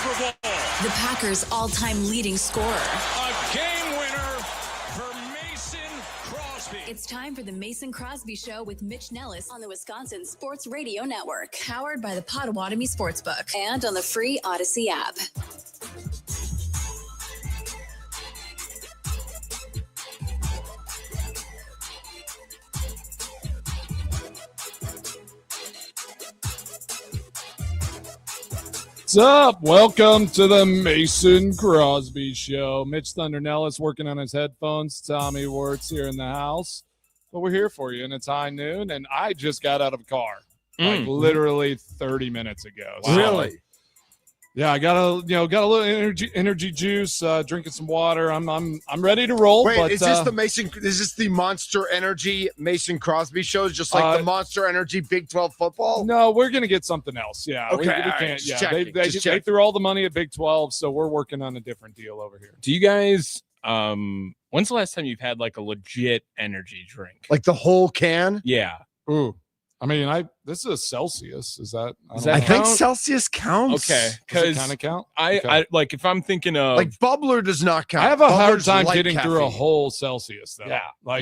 Super Bowl. The Packers' all-time leading scorer. A game winner for Mason Crosby. It's time for the Mason Crosby Show with Mitch Nellis on the Wisconsin Sports Radio Network, powered by the Potawatomi Sportsbook and on the free Odyssey app. What's up? Welcome to the Mason Crosby Show. Mitch Thunder Nellis working on his headphones. Tommy Wirtz here in the house. But we're here for you, and it's high noon, and I just got out of a car like literally 30 minutes ago. Wow. Really? Yeah, I got a little energy juice, drinking some water. I'm ready to roll. Wait, but, is this the Monster Energy Mason Crosby show? Just like the Monster Energy Big 12 football? No, we're gonna get something else. Yeah, okay, we can't. Right, yeah, they threw all the money at Big 12, so we're working on a different deal over here. Do you guys? When's the last time you've had like a legit energy drink? Like the whole can? Yeah. Ooh. I mean, this is a Celsius. Is that? I think Celsius counts. Okay, because kind of count. I like if I'm thinking of like bubbler does not count. I have a hard Bubbler's time light getting caffeine. through a whole Celsius though. Yeah,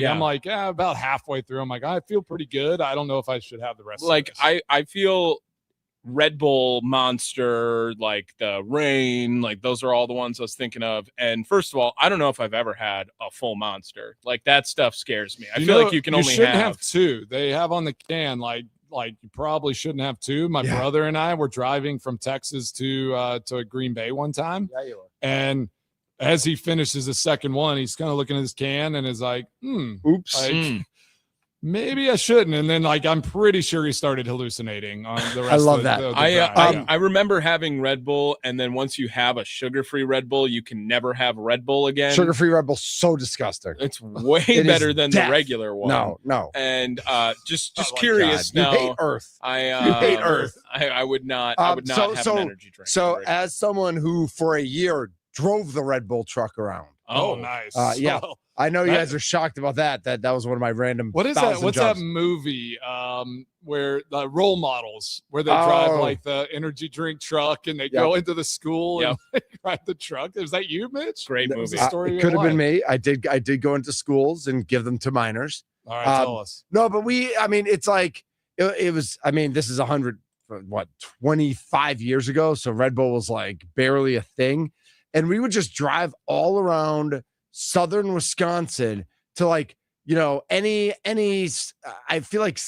I'm like about halfway through. I'm like, I feel pretty good. I don't know if I should have the rest. Like of this. I feel Red Bull, Monster, like the Rain, like those are all the ones I was thinking of. And first of all, I don't know if I've ever had a full Monster. Like that stuff scares me. I feel like you can only have two. They have on the can like you probably shouldn't have two. My brother and I were driving from Texas to Green Bay one time. Yeah, you are. And as he finishes the second one, he's kind of looking at his can and is like, oops. Like, maybe I shouldn't. And then I'm pretty sure he started hallucinating on the rest I love of that. the I remember having Red Bull, and then once you have a sugar-free Red Bull, you can never have Red Bull again. Sugar-free Red Bull, so disgusting. It's way better than the regular one. No. And just Oh, curious God. now. You hate Earth. You hate Earth. I would not have an energy drink. So as someone who for a year drove the Red Bull truck around. Oh, nice. Yeah. I know you guys are shocked about that. That was one of my random. What is that? What's jobs. that movie where the role models where they drive like the energy drink truck and they go into the school and ride the truck? Is that you, Mitch? Great movie. It could have been me. I did go into schools and give them to minors. All right, tell us. No, but it's like it was. I mean, this is 25 years ago. So Red Bull was like barely a thing, and we would just drive all around southern Wisconsin to any I feel like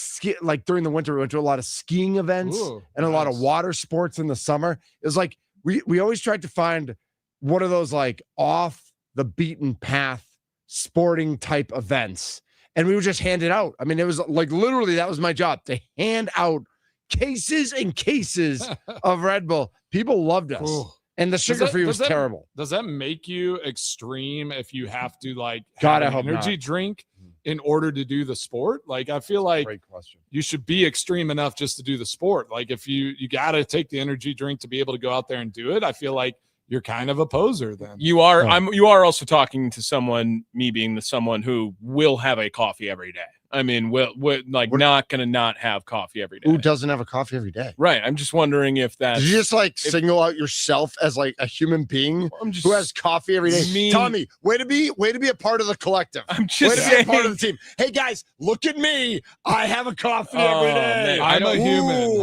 during the winter we went to a lot of skiing events and a lot of water sports in the summer. It was like we always tried to find one of those like off the beaten path sporting type events, and we would just hand it out. I mean, it was like literally that was my job, to hand out cases and cases of Red Bull. People loved us. Ooh. And the sugar-free was terrible. Does that make you extreme if you have to God, have an energy drink in order to do the sport? Like, I feel like great question. You should be extreme enough just to do the sport. Like, if you got to take the energy drink to be able to go out there and do it, I fgoing you're kind of a poser then. You are. You are also talking to someone, me being someone who will have a coffee every day. I mean, we're not going to not have coffee every day. Who doesn't have a coffee every day? Right. I'm just wondering if that's... Did you just single out yourself as like a human being who has coffee every day? Tommy, way to be a part of the collective. I'm just way to be a part of the team. Hey guys, look at me. I have a coffee every day. Man, I'm a human.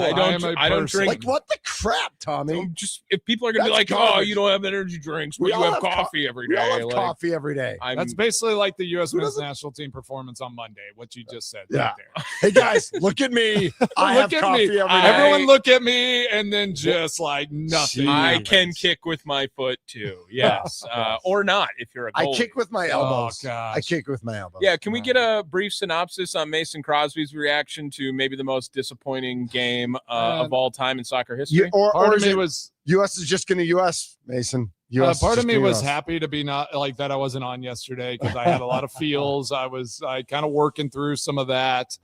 I don't drink. Like what the crap, Tommy? Just if people are going to be like, garbage. Oh, you don't have energy drinks, but you have coffee every day. We all have coffee every day. That's basically like the U.S. men's national team performance on Monday. What you just said. Yeah. Right there. Hey guys, look at me. I have coffee every day. Everyone look at me and then just like nothing. I can kick with my foot too. Yes. Or not if you're a goalie. I kick with my elbows. Oh, gosh. I kick with my elbows. Yeah. Can we get a brief synopsis on Mason Crosby's reaction to maybe the most disappointing game of all time in soccer history? Part of me was U.S. is just going to U.S. Mason. Part of me was happy to be not like that. I wasn't on yesterday because I had a lot of feels. I kind of working through some of that.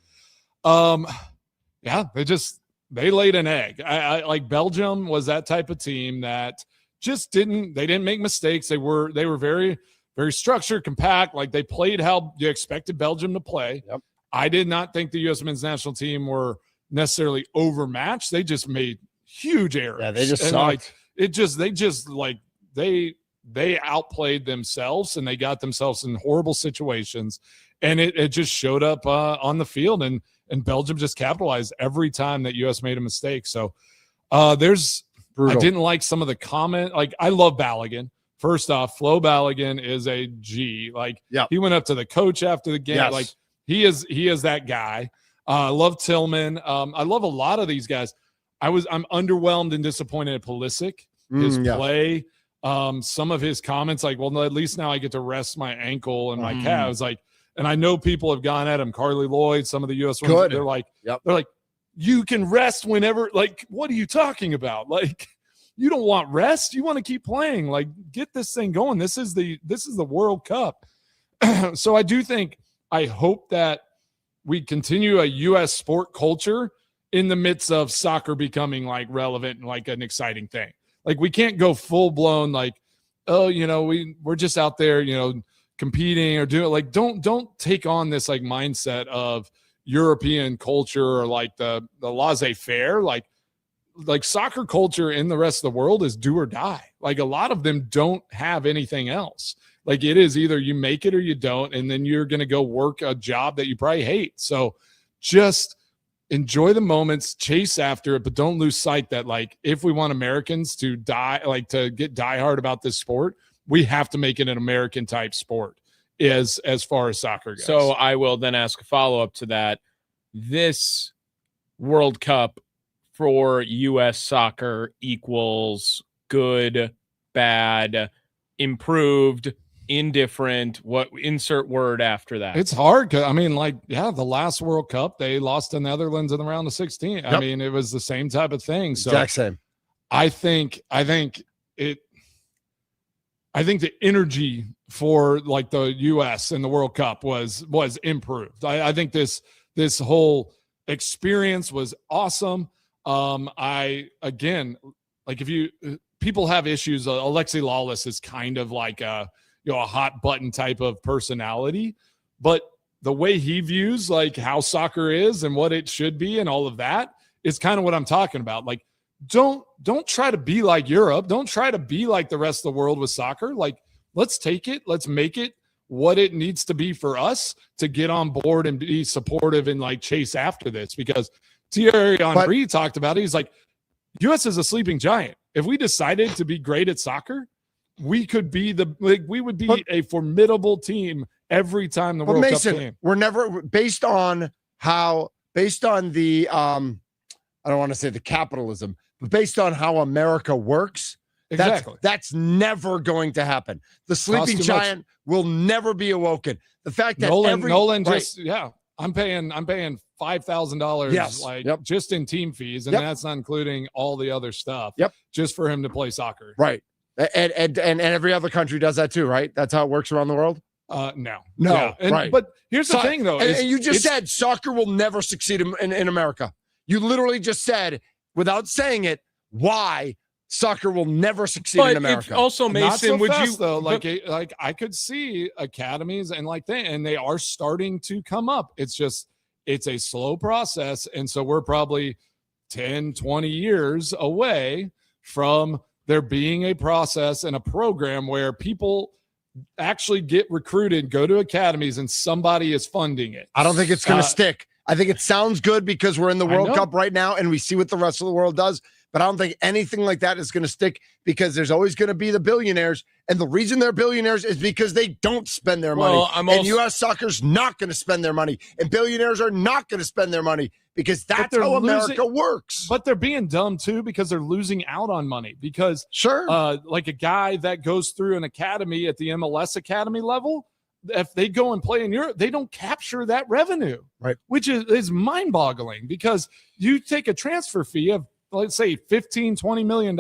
Yeah, they laid an egg. I like Belgium was that type of team that just didn't make mistakes. They were very, very structured, compact. Like they played how you expected Belgium to play. Yep. I did not think the U.S. men's national team were necessarily overmatched. They just made huge errors. Yeah, they just and sucked. they outplayed themselves and they got themselves in horrible situations, and it just showed up on the field, and Belgium just capitalized every time that U.S. made a mistake. So there's brutal. I didn't like some of the comment. Like, I love Balogun. First off, Flo Balogun is a G. Like, he went up to the coach after the game. Yes. Like, he is that guy. I love Tillman. I love a lot of these guys. I'm underwhelmed and disappointed at Pulisic, his play, some of his comments. Like, well, at least now I get to rest my ankle and my calves. Like, and I know people have gone at him. Carly Lloyd, some of the U.S. ones, they're like, you can rest whenever. Like, what are you talking about? Like, you don't want rest. You want to keep playing. Like, get this thing going. This is the World Cup. So I hope that we continue a U.S. sport culture in the midst of soccer becoming like relevant and like an exciting thing. Like, we can't go full blown like, oh, we're just out there, competing or doing like, don't take on this like mindset of European culture or like the laissez-faire. Like soccer culture in the rest of the world is do or die. Like, a lot of them don't have anything else. Like, it is either you make it or you don't, and then you're going to go work a job that you probably hate. So just enjoy the moments, chase after it, but don't lose sight that, like, if we want Americans to to get diehard about this sport, we have to make it an American type sport as far as soccer goes. So I will then ask a follow-up to that. This World Cup for U.S. soccer equals good, bad, improved, indifferent, what insert word after that? It's hard. I mean, the last World Cup, they lost to Netherlands in the round of 16. Yep. I mean, it was the same type of thing. So exact same. I think the energy for like the U.S. in the World Cup was improved. I think this whole experience was awesome. People have issues. Alexi Lawless is kind of like a hot button type of personality, but the way he views like how soccer is and what it should be and all of that is kind of what I'm talking about. Like, don't try to be like Europe. Don't try to be like the rest of the world with soccer. Like, let's take it. Let's make it what it needs to be for us to get on board and be supportive and like chase after this, because Thierry Henry talked about it. He's like, U.S. is a sleeping giant. If we decided to be great at soccer, we could be we would be a formidable team every time the World Cup came. We're never based on the I don't want to say the capitalism, but based on how America works. Exactly. That's never going to happen. The sleeping giant will never be awoken. The fact that Nolan I'm paying $5,000 just in team fees, and that's not including all the other stuff. Just for him to play soccer. Right. And every other country does that too, right? That's how it works around the world. No. Yeah. Right. But here's the thing, though. And you just said soccer will never succeed in America. You literally just said, without saying it, why soccer will never succeed in America. Also, Mason, like I could see academies and and they are starting to come up. It's a slow process. And so we're probably 10, 20 years away from there being a process and a program where people actually get recruited, go to academies, and somebody is funding it. I don't think it's going to stick. I think it sounds good because we're in the World Cup right now and we see what the rest of the world does. But I don't think anything like that is going to stick, because there's always going to be the billionaires. And the reason they're billionaires is because they don't spend their money. And U.S. soccer's not going to spend their money. And billionaires are not going to spend their money, because that's how America works. But they're being dumb, too, because they're losing out on money. Because like a guy that goes through an academy at the MLS academy level, if they go and play in Europe, they don't capture that revenue, right? Which is mind-boggling, because you take a transfer fee of, let's say, $15, $20 million,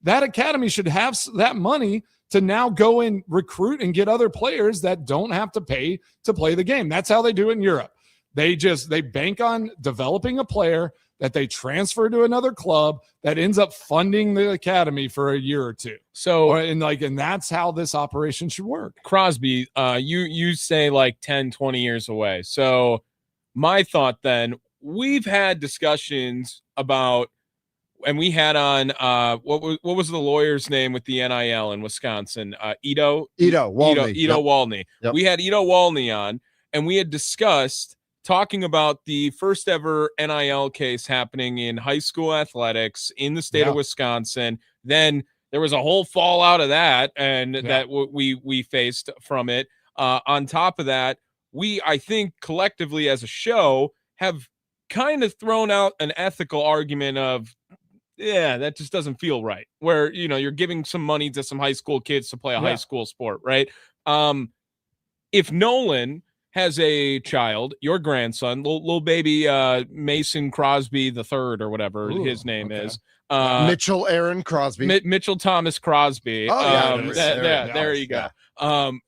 that academy should have that money to now go and recruit and get other players that don't have to pay to play the game. That's how they do it in Europe. They bank on developing a player that they transfer to another club that ends up funding the academy for a year or two. So, and that's how this operation should work. Crosby, you say like 10, 20 years away. So my thought then, we've had discussions about and we had on what was the lawyer's name with the NIL in Wisconsin? Ito Walney. Walney. Yep. We had Ito Walney on, and we had discussed talking about the first ever NIL case happening in high school athletics in the state of Wisconsin. Then there was a whole fallout of that, and that we faced from it. On top of that, I think collectively as a show have kind of thrown out an ethical argument of, that just doesn't feel right. Where, you're giving some money to some high school kids to play a high school sport, right? If Nolan has a child, your grandson, little baby Mason Crosby the third or whatever his name is. Mitchell Aaron Crosby. Mitchell Thomas Crosby. There you go.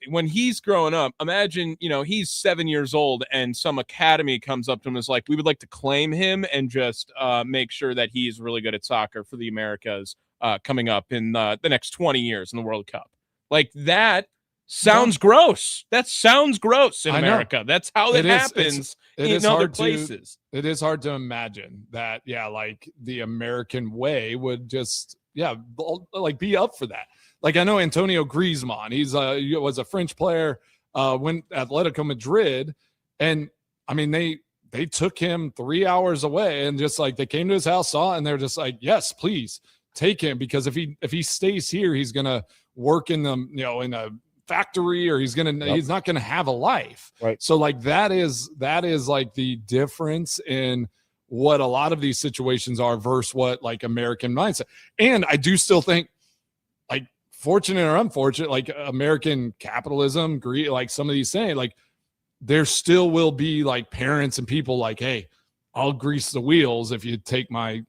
When he's growing up, imagine, he's 7 years old and some academy comes up to him and is like, we would like to claim him and just make sure that he's really good at soccer for the Americas coming up in the next 20 years in the World Cup. Like that sounds gross. That sounds gross in America. That's how it happens in other places. It is hard to imagine that, like the American way would just, like be up for that. Like I know Antonio Griezmann, he was a French player, went Atletico Madrid, and I mean they took him 3 hours away and just like they came to his house, saw it, and they're just like, yes, please take him, because if he stays here, he's gonna work in the in a factory, or he's not gonna have a life. Right. So like that is like the difference in what a lot of these situations are versus what like American mindset. And I do still think, like, fortunate or unfortunate, like American capitalism, greed, like some of these saying, like there still will be like parents and people like, hey, I'll grease the wheels if you take my,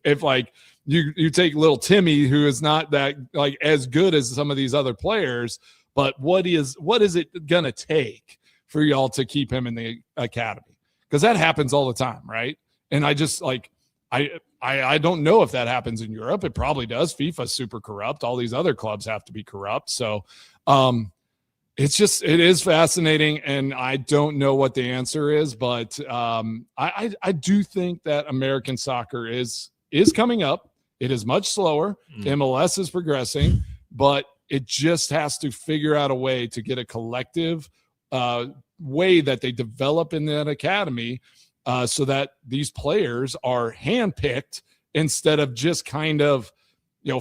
if like you take little Timmy, who is not that like as good as some of these other players, but what is it gonna take for y'all to keep him in the academy? Because that happens all the time, right? And I just like I don't know if that happens in Europe. It probably does. FIFA's super corrupt. All these other clubs have to be corrupt. So it is fascinating, and I don't know what the answer is, but I do think that American soccer is coming up. It is much slower. MLS is progressing, but it just has to figure out a way to get a collective way that they develop in that academy, so that these players are handpicked instead of just kind of,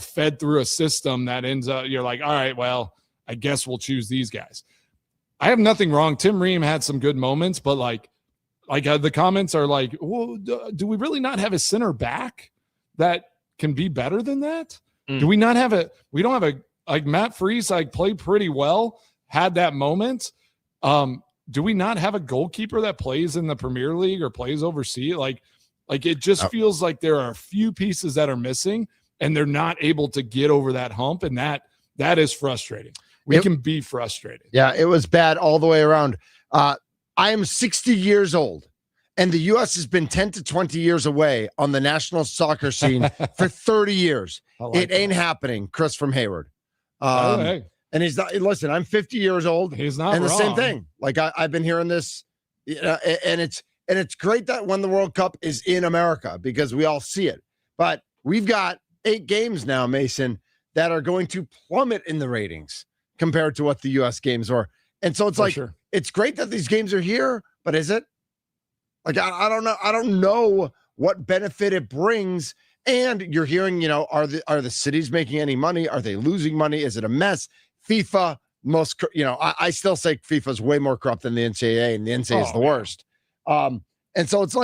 fed through a system that ends up, you're like, all right, well, I guess we'll choose these guys. I have nothing wrong. Tim Ream had some good moments, but like the comments are like, well, do we really not have a center back that can be better than that? Do we not have we don't have like Matt Freese, like played pretty well, had that moment. Do we not have a goalkeeper that plays in the Premier League or plays overseas? Like it just feels like there are a few pieces that are missing, and they're not able to get over that hump. And that is frustrating. We can be frustrated. Yeah, it was bad all the way around. I am 60 years old, and the U.S. has been 10 to 20 years away on the national soccer scene for 30 years. It ain't happening, Chris from Hayward. Hey. And he's not. Listen, I'm 50 years old. He's not and the wrong. same thing. Like I've been hearing this, and it's great that when the World Cup is in America, because we all see it. But we've got 8 games now, Mason, that are going to plummet in the ratings compared to what the U.S. games are. And so it's It's great that these games are here, but is it? Like, I don't know. I don't know what benefit it brings. And you're hearing, are the cities making any money? Are they losing money? Is it a mess? FIFA, I still say FIFA is way more corrupt than the NCAA, and the NCAA is the worst. And so it's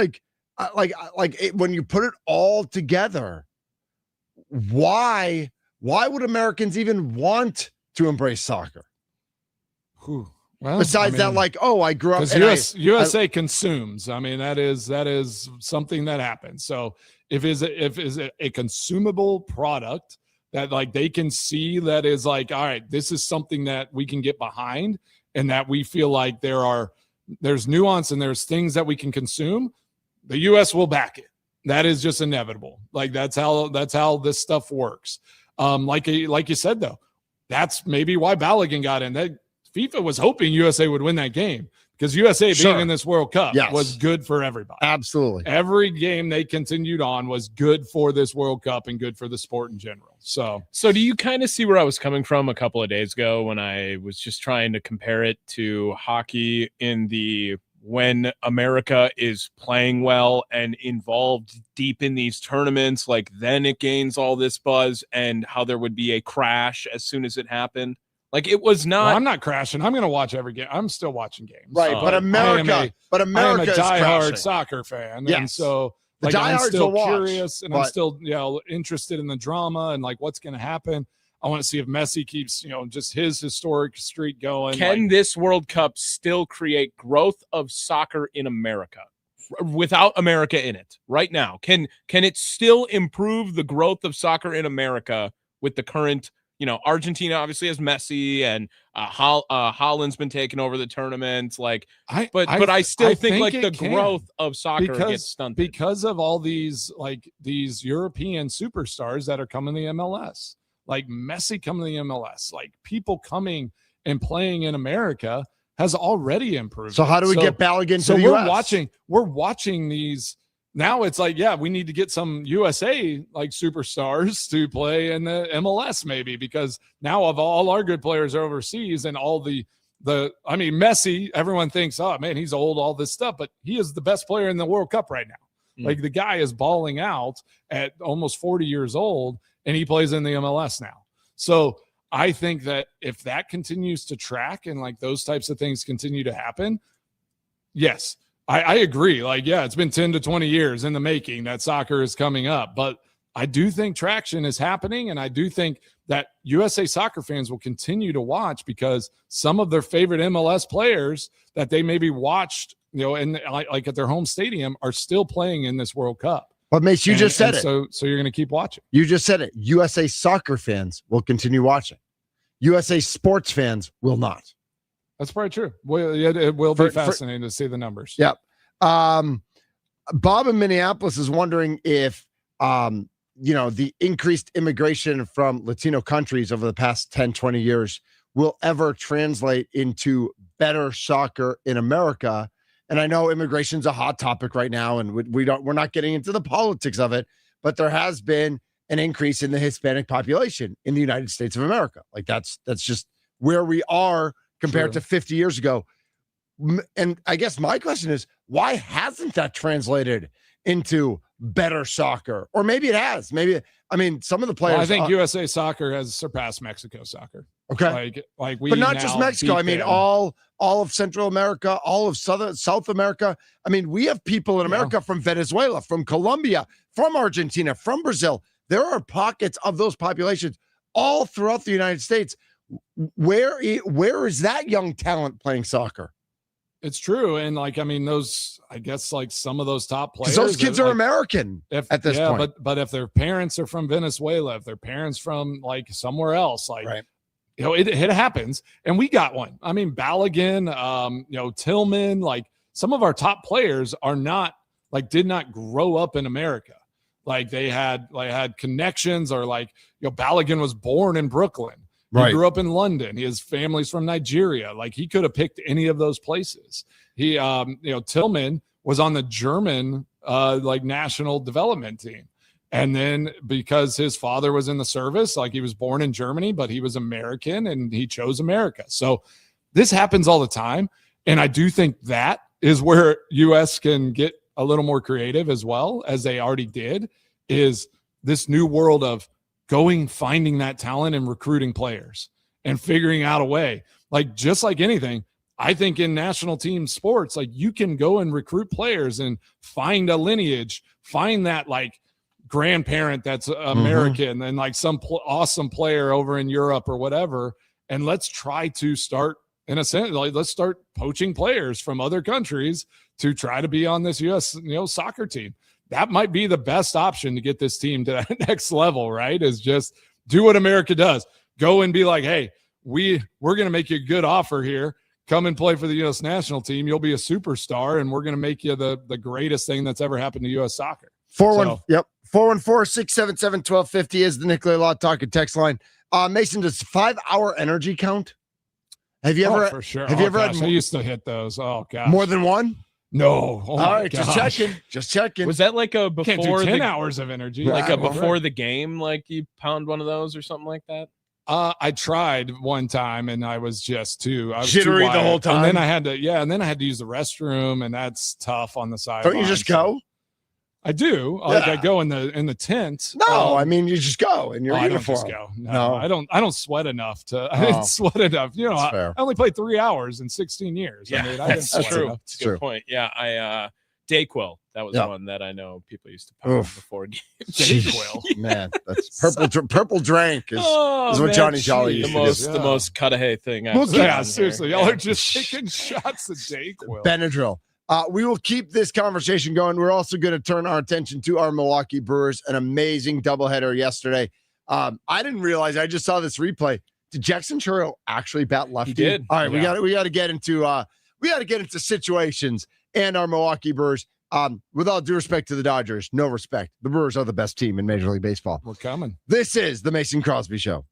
when you put it all together, why would Americans even want to embrace soccer? Well, besides that, I grew up. USA consumes. I mean, that is something that happens. So if is a consumable product that like they can see that is like, all right, this is something that we can get behind, and that we feel like there's nuance and there's things that we can consume, the U.S. will back it. That is just inevitable. Like that's how this stuff works. Like you said though, that's maybe why Balogun got in. That FIFA was hoping USA would win that game. because USA Sure. being in this World Cup Yes. was good for everybody. Absolutely. Every game they continued on was good for this World Cup and good for the sport in general. So do you kind of see where I was coming from a couple of days ago when I was just trying to compare it to hockey in the when America is playing well and involved deep in these tournaments, like then it gains all this buzz, and how there would be a crash as soon as it happened? Like it was not. well, I'm not crashing. I'm going to watch every game. I'm still watching games. Right, but America I am a is diehard crashing. soccer fan, Yes. and so The like I'm diehards still will watch, curious, and I'm but- still interested in the drama and like what's going to happen. I want to see if Messi keeps just his historic streak going. Can this World Cup still create growth of soccer in America without America in it right now? Can it still improve the growth of soccer in America with the current, Argentina obviously has Messi, and Holland's been taking over the tournament. Like, but I still think like the growth of soccer gets stunted because of all these European superstars that are coming to the MLS. Like Messi coming to the MLS, like people coming and playing in America has already improved. So how do we get Balogun to so the US? We're watching these now. It's like, we need to get some USA like superstars to play in the MLS maybe, because now of all our good players are overseas, and all Messi, everyone thinks, oh man, he's old, all this stuff, but he is the best player in the World Cup right now. Like the guy is balling out at almost 40 years old, and he plays in the MLS now. So I think that if that continues to track and like those types of things continue to happen, yes, I agree. Like, it's been 10 to 20 years in the making that soccer is coming up, but I do think traction is happening. And I do think that USA soccer fans will continue to watch, because some of their favorite MLS players that they maybe watched, and like at their home stadium are still playing in this World Cup. But Mace, you just said it. So you're going to keep watching. You just said it. USA soccer fans will continue watching. USA sports fans will not. That's probably true. Well, it will be fascinating to see the numbers. Yep. Bob in Minneapolis is wondering if, the increased immigration from Latino countries over the past 10, 20 years will ever translate into better soccer in America. And I know immigration's a hot topic right now, and we're not getting into the politics of it, but there has been an increase in the Hispanic population in the United States of America. Like that's just where we are compared to 50 years ago. And I guess my question is, why hasn't that translated into better soccer? Or maybe it has. Some of the players. Well, I think USA soccer has surpassed Mexico soccer. Okay. Like we, but not just Mexico. All of Central America, all of South America. We have people in America from Venezuela, from Colombia, from Argentina, from Brazil. There are pockets of those populations all throughout the United States. Where is that young talent playing soccer? It's true. And those, I guess, like some of those top players, those kids are American at this point. But if their parents are from Venezuela, if their parents from like somewhere else, right. It happens. And we got one. Balogun, Tillman, like some of our top players did not grow up in America. Like they had connections, or Balogun was born in Brooklyn. He grew up in London. His family's from Nigeria. Like he could have picked any of those places. He, Tillman was on the German national development team. And then because his father was in the service, he was born in Germany, but he was American and he chose America. So this happens all the time. And I do think that is where US can get a little more creative, as well as they already did, is this new world of finding that talent and recruiting players and figuring out a way. Just like anything, I think in national team sports, you can go and recruit players and find a lineage, find that grandparent that's American and some awesome player over in Europe or whatever. And let's try to start, in a sense, let's start poaching players from other countries to try to be on this US, soccer team. That might be the best option to get this team to that next level, right? Is just do what America does. Go and be like, hey, we're going to make you a good offer here. Come and play for the U.S. national team. You'll be a superstar, and we're going to make you the greatest thing that's ever happened to U.S. soccer. 414-677-1250 is the Nicolay Law Talk and text line. Mason, does 5 hour energy count? Have you ever? for sure. Have you ever had I used to hit those. Oh gosh. more than one? No. Oh, All my right, just gosh. checking. Just checking. Was that like a Can't do before 10 the hours of energy. like Yeah, a well, before the game, like you pound one of those or something like that? I tried one time and I was just too Jittery the whole time? And then I had to use the restroom, and that's tough on the side. Don't you just go? I do. Like I go in the tent. No, I mean you just go in your I don't uniform. just go. No, I don't sweat enough to. I Oh. didn't sweat enough. You know, That's I fair. only played 3 hours in 16 years. Yeah, I mean, I didn't that's sweat true. enough. That's a good point. Yeah, I Dayquil. That was one that I know people used to pound Oof. before games. Dayquil. Man, that's purple drink is what man, Johnny Jolly used to do. the most cut-a-hay thing I've Well, seen yeah, on seriously, here. y'all Yeah. are just taking shots of Dayquil. Benadryl. We will keep this conversation going. We're also going to turn our attention to our Milwaukee Brewers, an amazing doubleheader yesterday. I didn't realize. I just saw this replay. Did Jackson Churro actually bat lefty? He did. All right, Yeah. we got to get into situations and our Milwaukee Brewers. With all due respect to the Dodgers, no respect. The Brewers are the best team in Major League Baseball. We're coming. This is the Mason Crosby Show.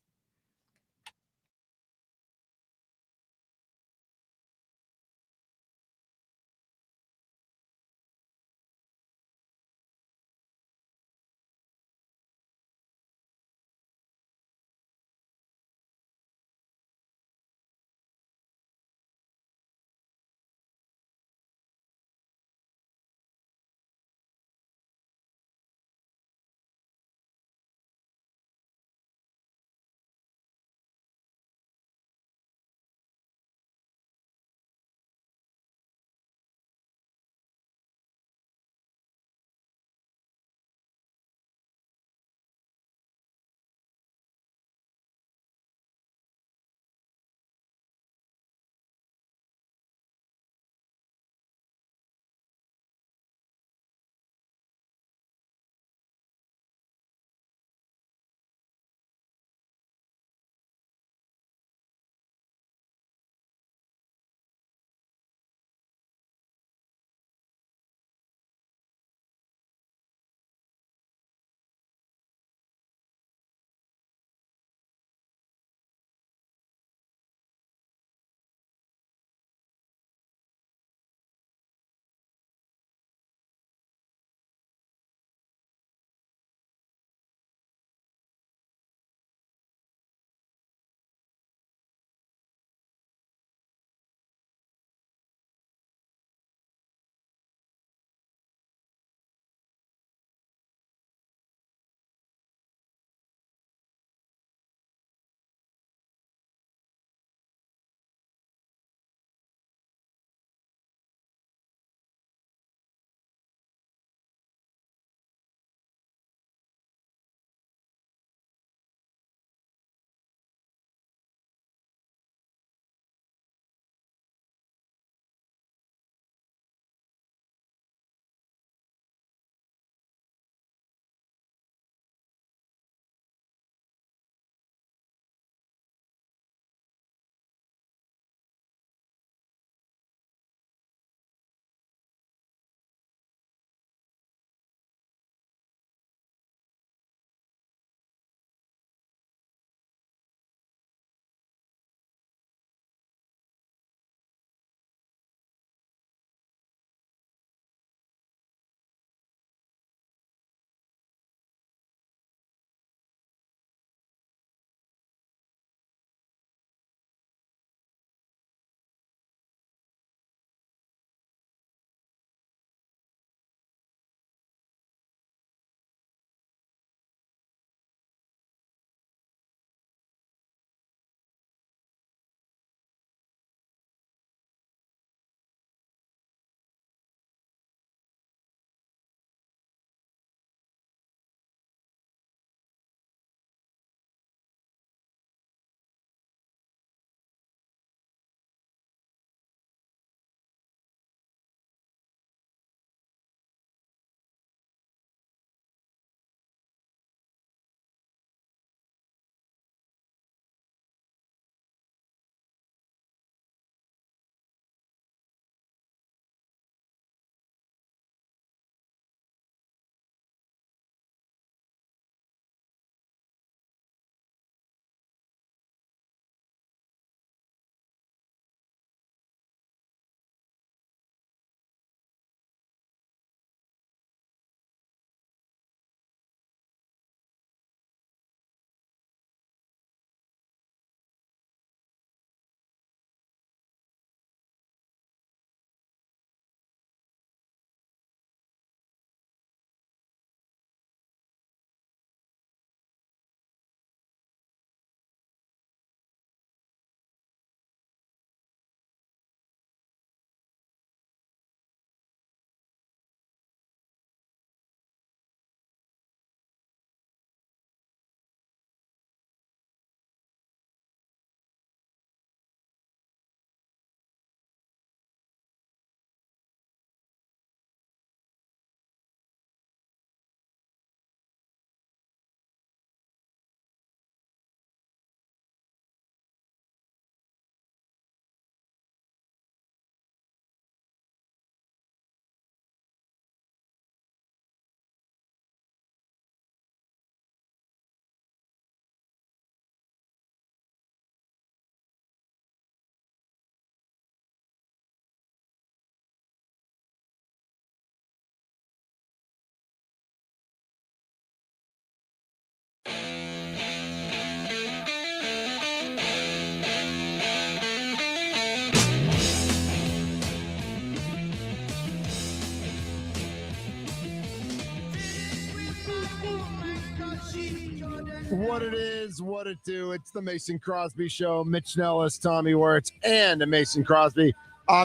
what it is, what it do. It's the Mason Crosby Show. Mitch Nellis, Tommy Wirtz, and Mason Crosby.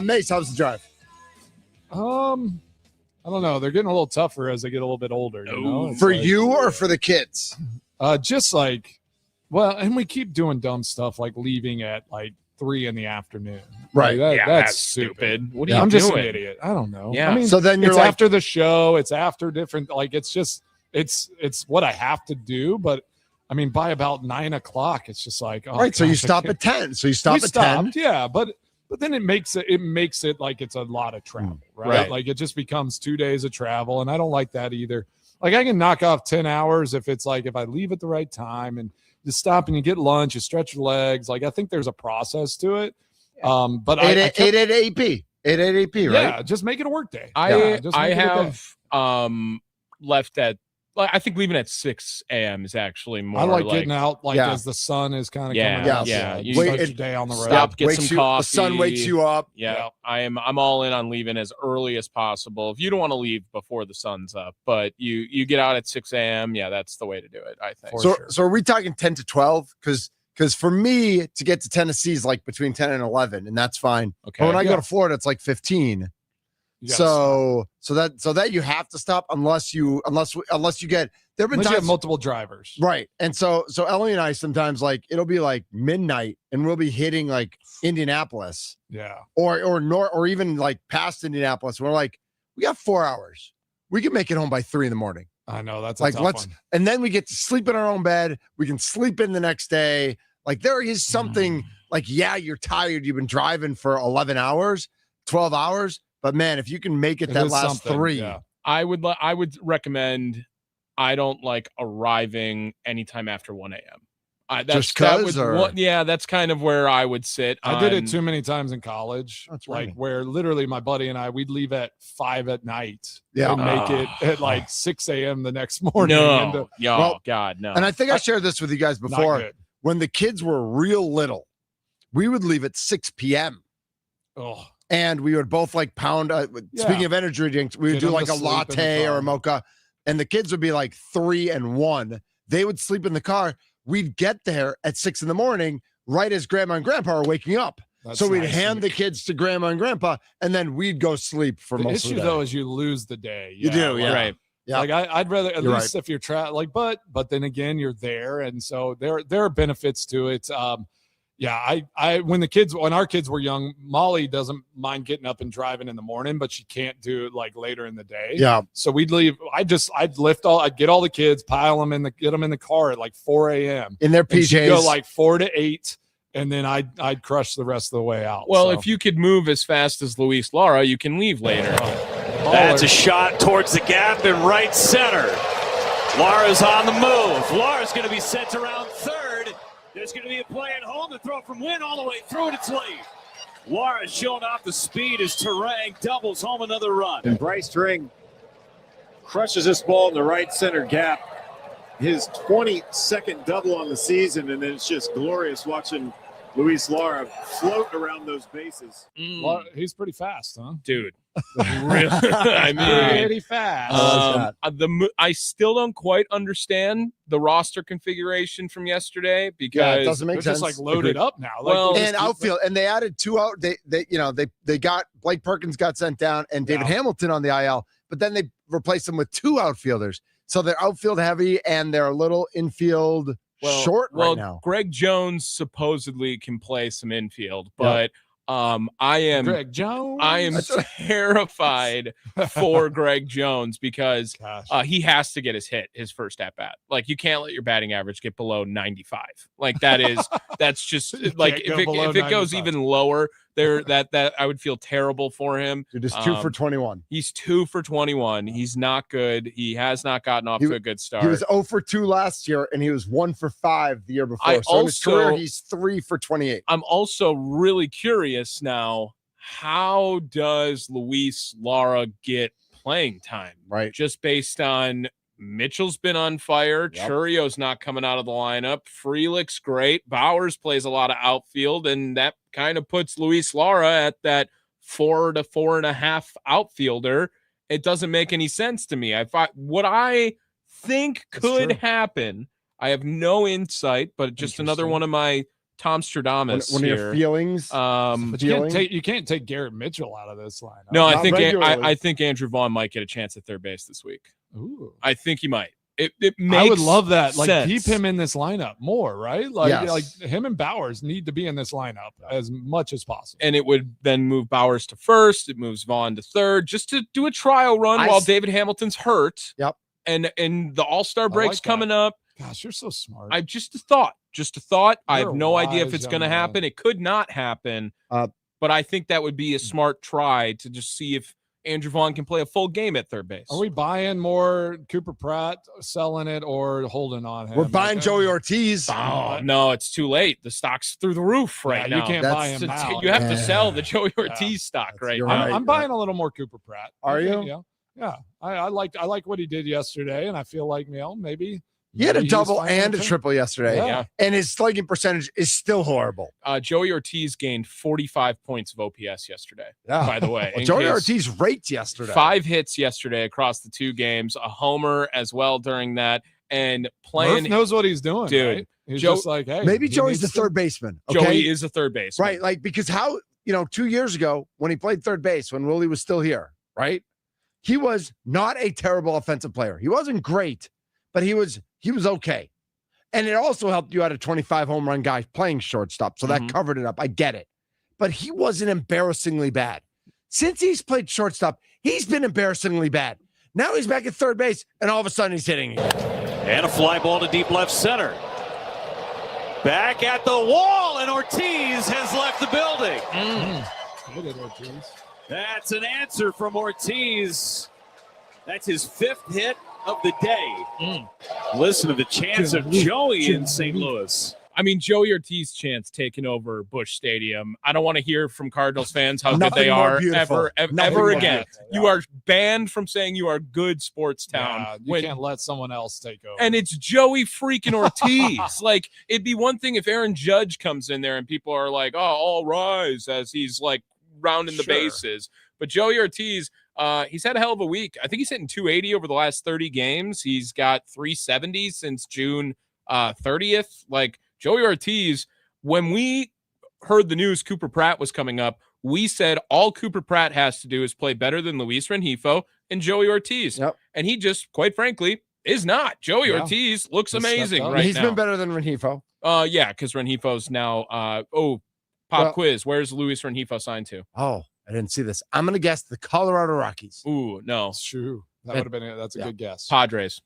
Mace, how's the drive? I don't know. They're getting a little tougher as they get a little bit older. You know? It's For like, you or for the kids? just like, well, and we keep doing dumb stuff like leaving at like 3 p.m. Right. Like, Yeah, that's stupid. What are Yeah, you I'm doing? just an idiot. I don't know. Yeah. I mean, So then you're it's like, after the show. It's after different. Like it's just it's what I have to do. But I mean, by about 9 o'clock, it's just like right. So you gosh, I stop can't- at 10. So you stop we at stopped, 10. yeah, but then it makes it like it's a lot of travel, right? Right. Like it just becomes 2 days of travel, and I don't like that either. Like I can knock off 10 hours if it's like if I leave at the right time and you stop and you get lunch, you stretch your legs. Like I think there's a process to it. But 8 AP, right? yeah, just make it a work day. I Yeah, just make it a day. have left at I think leaving at 6 a.m. is actually more I like getting out like Yeah. as the sun is kind of Yeah, coming out. yeah. So You start wait, your day on the road. stop, get Wakes some you- coffee. The sun wakes you up. Yeah, I'm all in on leaving as early as possible. If you don't want to leave before the sun's up, but you get out at 6 a.m., yeah, that's the way to do it, I think. For So, sure. so are we talking 10 to 12? Because for me to get to Tennessee is like between 10 and 11, and that's fine. Okay. But when I Yeah. go to Florida, it's like 15. You gotta stop. So that you have to stop unless you get there have been Unless you have times multiple drivers. right. And so Ellie and I sometimes like it'll be like midnight and we'll be hitting like Indianapolis Yeah. or even like past Indianapolis. We're like, we got 4 hours. We can make it home by 3 a.m. I know that's a Like tough let's one. and then we get to sleep in our own bed. We can sleep in the next day. Like there is something like, yeah, you're tired. You've been driving for 11 hours, 12 hours. But man, if you can make it It that is last something, 3, yeah. I would recommend I don't like arriving anytime after 1 a.m. Just 'cause, or- that's kind of where I would sit. I did on- it too many times in college. That's like right. where literally my buddy and I we'd leave at 5 at night Yeah. and make it at like 6 a.m. the next morning. And, No, Well, God, no. And I think I shared this with you guys not before. good. When the kids were real little, we would leave at 6 p.m. Oh, and we would both like pound. Yeah. Speaking of energy drinks, we would Get do them like to a sleep in the latte or car. a mocha, and the kids would be like 3 and 1. They would sleep in the car. We'd get there at 6 a.m. right as Grandma and Grandpa are waking up. that's So we'd nice. hand the kids to Grandma and Grandpa, and then we'd go sleep for The most of issue the day. though is you lose the day. You do, like- yeah. right. Yeah. Like I'd rather at You're least if you're like, but then again you're there, and so there are benefits to it. Yeah, when our kids were young, Molly doesn't mind getting up and driving in the morning, but she can't do it like later in the day. Yeah. So we'd leave. I'd get all the kids, get them in the car at like 4 a.m. In their And she'd PJs. go like 4 to 8, and then I'd crush the rest of the way out. Well, So, if you could move as fast as Luis Lara, you can leave later. That's a shot towards the gap in right center. Lara's on the move. Lara's going to be sent around third. There's going to be a play at home to throw from Wynn all the way through, and it's late. Lara's showing off the speed as Terang doubles home another run. And Bryce Terang crushes this ball in the right center gap. His 22nd double on the season, and then it's just glorious watching Luis Lara float around those bases. well, he's pretty fast, huh? Dude. Really? I mean, Pretty fast. I still don't quite understand the roster configuration from yesterday because Yeah, it doesn't make They're sense. just like loaded Agreed. up now. Like, Well- they And just- outfield, and they added 2 out. They got Blake Perkins got sent down and David Yeah. Hamilton on the IL, but then they replaced them with 2 outfielders. So they're outfield heavy and they're a little infield short well, right now. Greg Jones supposedly can play some infield, but I am Greg Jones. terrified for Greg Jones because Gosh. he has to get his first at bat. Like you can't let your batting average get below 95. Like that's just You like can't go below if it goes 95. even lower there, that I would feel terrible for him. Dude, it's 2 for 21. He's 2 for 21. He's not good. He has not gotten off He- to a good start. He was 0 for 2 last year, and he was 1 for 5 the year before. I So in his career, also- he's 3 for 28. I'm also really curious now. How does Luis Lara get playing time? Right. Just based on Mitchell's been on fire. Yep. Churio's not coming out of the lineup. Frelick's great. Bowers plays a lot of outfield, and that kind of puts Luis Lara at that 4 to 4.5 outfielder. It doesn't make any sense to me. What I think could true. happen, I have no insight, but just another one of my Tom Stradamus One of your feelings. But you can't take Garrett Mitchell out of this lineup. No, Not I think Andrew Vaughn might get a chance at third base this week. Ooh. I think he might. It makes I would love that. sense. Like, keep him in this lineup more, right? Like, Yes. like him and Bowers need to be in this lineup as much as possible. And it would then move Bowers to first. It moves Vaughn to third, just to do a trial run while David Hamilton's hurt. Yep. And the All-Star break's coming up. Gosh, you're so smart. I just a thought. I You're have a no idea if wise it's young going to man. happen. It could not happen. But I think that would be a smart try to just see if Andrew Vaughn can play a full game at third base. Are we buying more Cooper Pratt, selling it, or holding on him? We're buying Joey Ortiz. Oh, no, it's too late. The stock's through the roof right now. You can't buy him now. You have to sell the Joey Ortiz stock right now. I'm buying a little more Cooper Pratt. Are you? Yeah. I like what he did yesterday, and I feel like maybe He had a was double finally and a okay. triple yesterday. Yeah. And his slugging percentage is still horrible. Joey Ortiz gained 45 points of OPS yesterday, by the way. Well, Joey Ortiz raked yesterday. 5 hits yesterday across the 2 games, a homer as well during that, and playing. Murph knows what he's doing, dude. Right? He's just like, hey, maybe he Joey's the needs to- third baseman. Okay? Joey is a third baseman. Right. Like, because 2 years ago when he played third base, when Willie was still here, right? He was not a terrible offensive player. He wasn't great, but he was okay. And it also helped you out a 25 home run guy playing shortstop. So that covered it up. I get it. But he wasn't embarrassingly bad. Since he's played shortstop, he's been embarrassingly bad. Now he's back at third base, and all of a sudden he's hitting again. And a fly ball to deep left center. Back at the wall, and Ortiz has left the building. Look at Ortiz. That's an answer from Ortiz. That's his 5th hit of the day. Listen to the chance of Joey in St. Louis. I mean, Joey Ortiz chance taking over Busch Stadium. I don't want to hear from Cardinals fans how good Nothing they more are beautiful. ever Nothing more more again. beautiful, You are banned from saying you are good sports town. Yeah, you can't let someone else take over. And it's Joey freaking Ortiz. Like, it'd be one thing if Aaron Judge comes in there and people are like, oh, all rise, as he's like rounding the bases. But Joey Ortiz, he's had a hell of a week. I think he's hitting 280 over the last 30 games. He's got 370 since June 30th. Like, Joey Ortiz, when we heard the news Cooper Pratt was coming up, we said all Cooper Pratt has to do is play better than Luis Rengifo and Joey Ortiz. Yep. And he just, quite frankly, is not. Joey Ortiz looks amazing right He's now. been better than Rengifo. Yeah, because Rengifo's now pop quiz. Where's Luis Rengifo signed to? Oh, I didn't see this. I'm going to guess the Colorado Rockies. Ooh, no. That's true. That would have been that's a good guess. Padres.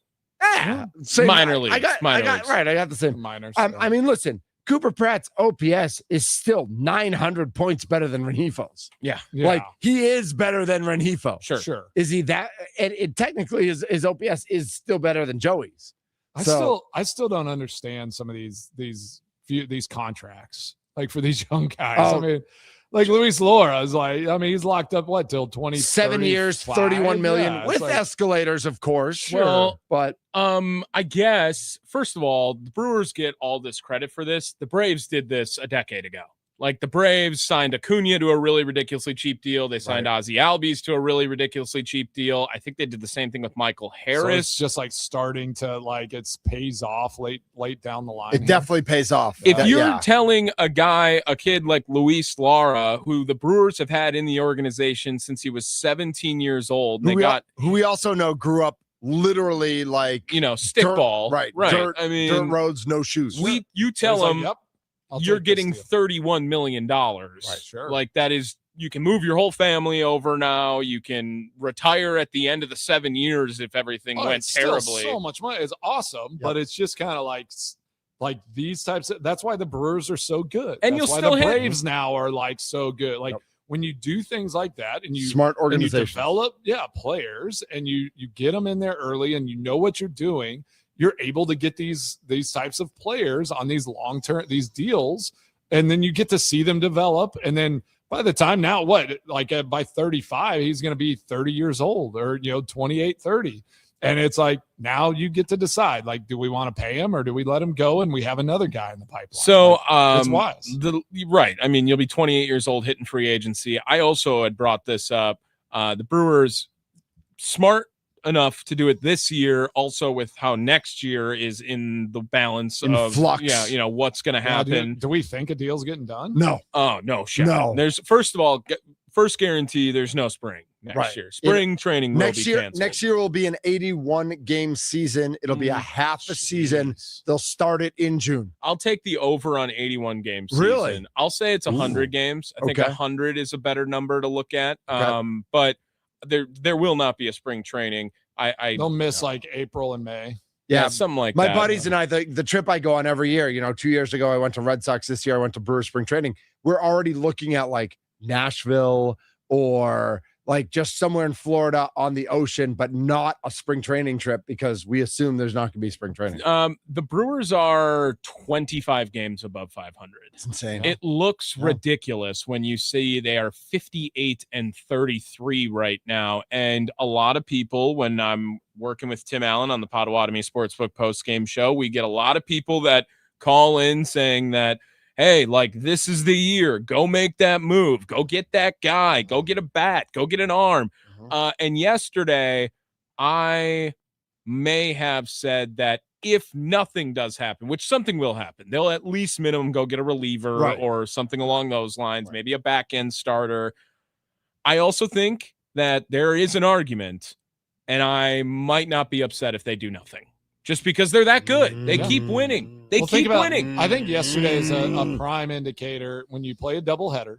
Same, Minor leagues. I got the same. Minors. I mean, listen, Cooper Pratt's OPS is still 900 points better than Rengifo's. Yeah. Like, he is better than Rengifo. Sure. Is he that? And it technically his OPS is still better than Joey's. I still don't understand some of these contracts, like for these young guys. I mean, like Luis Laura is like, I mean, he's locked up till 7 years, 31 million yeah, with like, escalators, of course. Sure. Well, but I guess first of all, the Brewers get all this credit for this. The Braves did this a decade ago. Like, the Braves signed Acuna to a really ridiculously cheap deal. They signed Ozzie Albies to a really ridiculously cheap deal. I think they did the same thing with Michael Harris. So it's just like starting to it's pays off late down the line. it definitely pays off. If you're telling a kid like Luis Lara, who the Brewers have had in the organization since he was 17 years old, who we also know grew up literally like stickball, right? Dirt, I mean, dirt roads, no shoes. You tell him you're getting $31 million. Right, sure. Like, that is, you can move your whole family over now. You can retire at the end of the 7 years if everything went it's terribly. Still so much money. It's awesome, but it's just kind of like these types of. That's why the Brewers are so good, and that's you'll why still the hit. Braves now are like so good. Like when you do things like that, and you smart and you organization, develop players, and you get them in there early, and you know what you're doing. You're able to get these types of players on these long-term deals, and then you get to see them develop. And then by the time now, by 35, he's going to be 30 years old, or 28, 30. And it's like, now you get to decide, like, do we want to pay him or do we let him go? And we have another guy in the pipeline. So it's wise. Right. I mean, you'll be 28 years old hitting free agency. I also had brought this up. The Brewers, smart enough to do it this year, also with how next year is in the balance In of flux. what's going to happen. Do we think a deal's getting done? No. Oh, no shot. No. There's first of all, first guarantee there's no spring next year. Spring training will be canceled. Next year will be an 81 game season. It'll be a half a season. They'll start it in June. I'll take the over on 81 games. Really? I'll say it's 100 games. I think 100 is a better number to look at. But there will not be a spring training. They'll miss like April and May. Yeah, something like my that. buddies and I, the trip I go on every year, 2 years ago, I went to Red Sox. This year, I went to Brewers spring training. We're already looking at like Nashville or like just somewhere in Florida on the ocean, but not a spring training trip because we assume there's not going to be spring training. The Brewers are 25 games above 500. It's insane. It looks ridiculous when you see they are 58-33 right now. And a lot of people, when I'm working with Tim Allen on the Potawatomi Sportsbook post-game show, we get a lot of people that call in saying that, hey, like, this is the year. Go make that move. Go get that guy. Go get a bat. Go get an arm. And yesterday, I may have said that if nothing does happen, which something will happen, they'll at least minimum go get a reliever or something along those lines, maybe a back-end starter. I also think that there is an argument, and I might not be upset if they do nothing. Just because they're that good. They keep winning. They keep winning. I think yesterday is a prime indicator when you play a doubleheader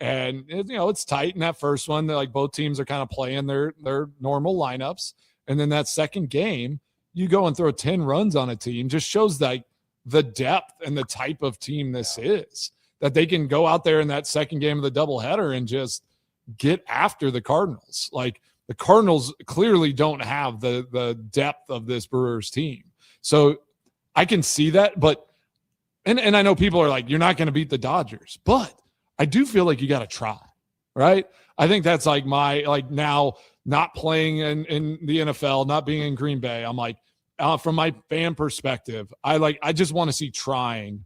and it's tight in that first one. Like both teams are kind of playing their normal lineups. And then that second game, you go and throw 10 runs on a team, just shows like the depth and the type of team this is, that they can go out there in that second game of the doubleheader and just get after the Cardinals. Like, the Cardinals clearly don't have the depth of this Brewers team. So I can see that, but and I know people are like, you're not going to beat the Dodgers, but I do feel like you got to try, right? I think that's like now not playing in the NFL, not being in Green Bay. I'm like, from my fan perspective, I just want to see trying,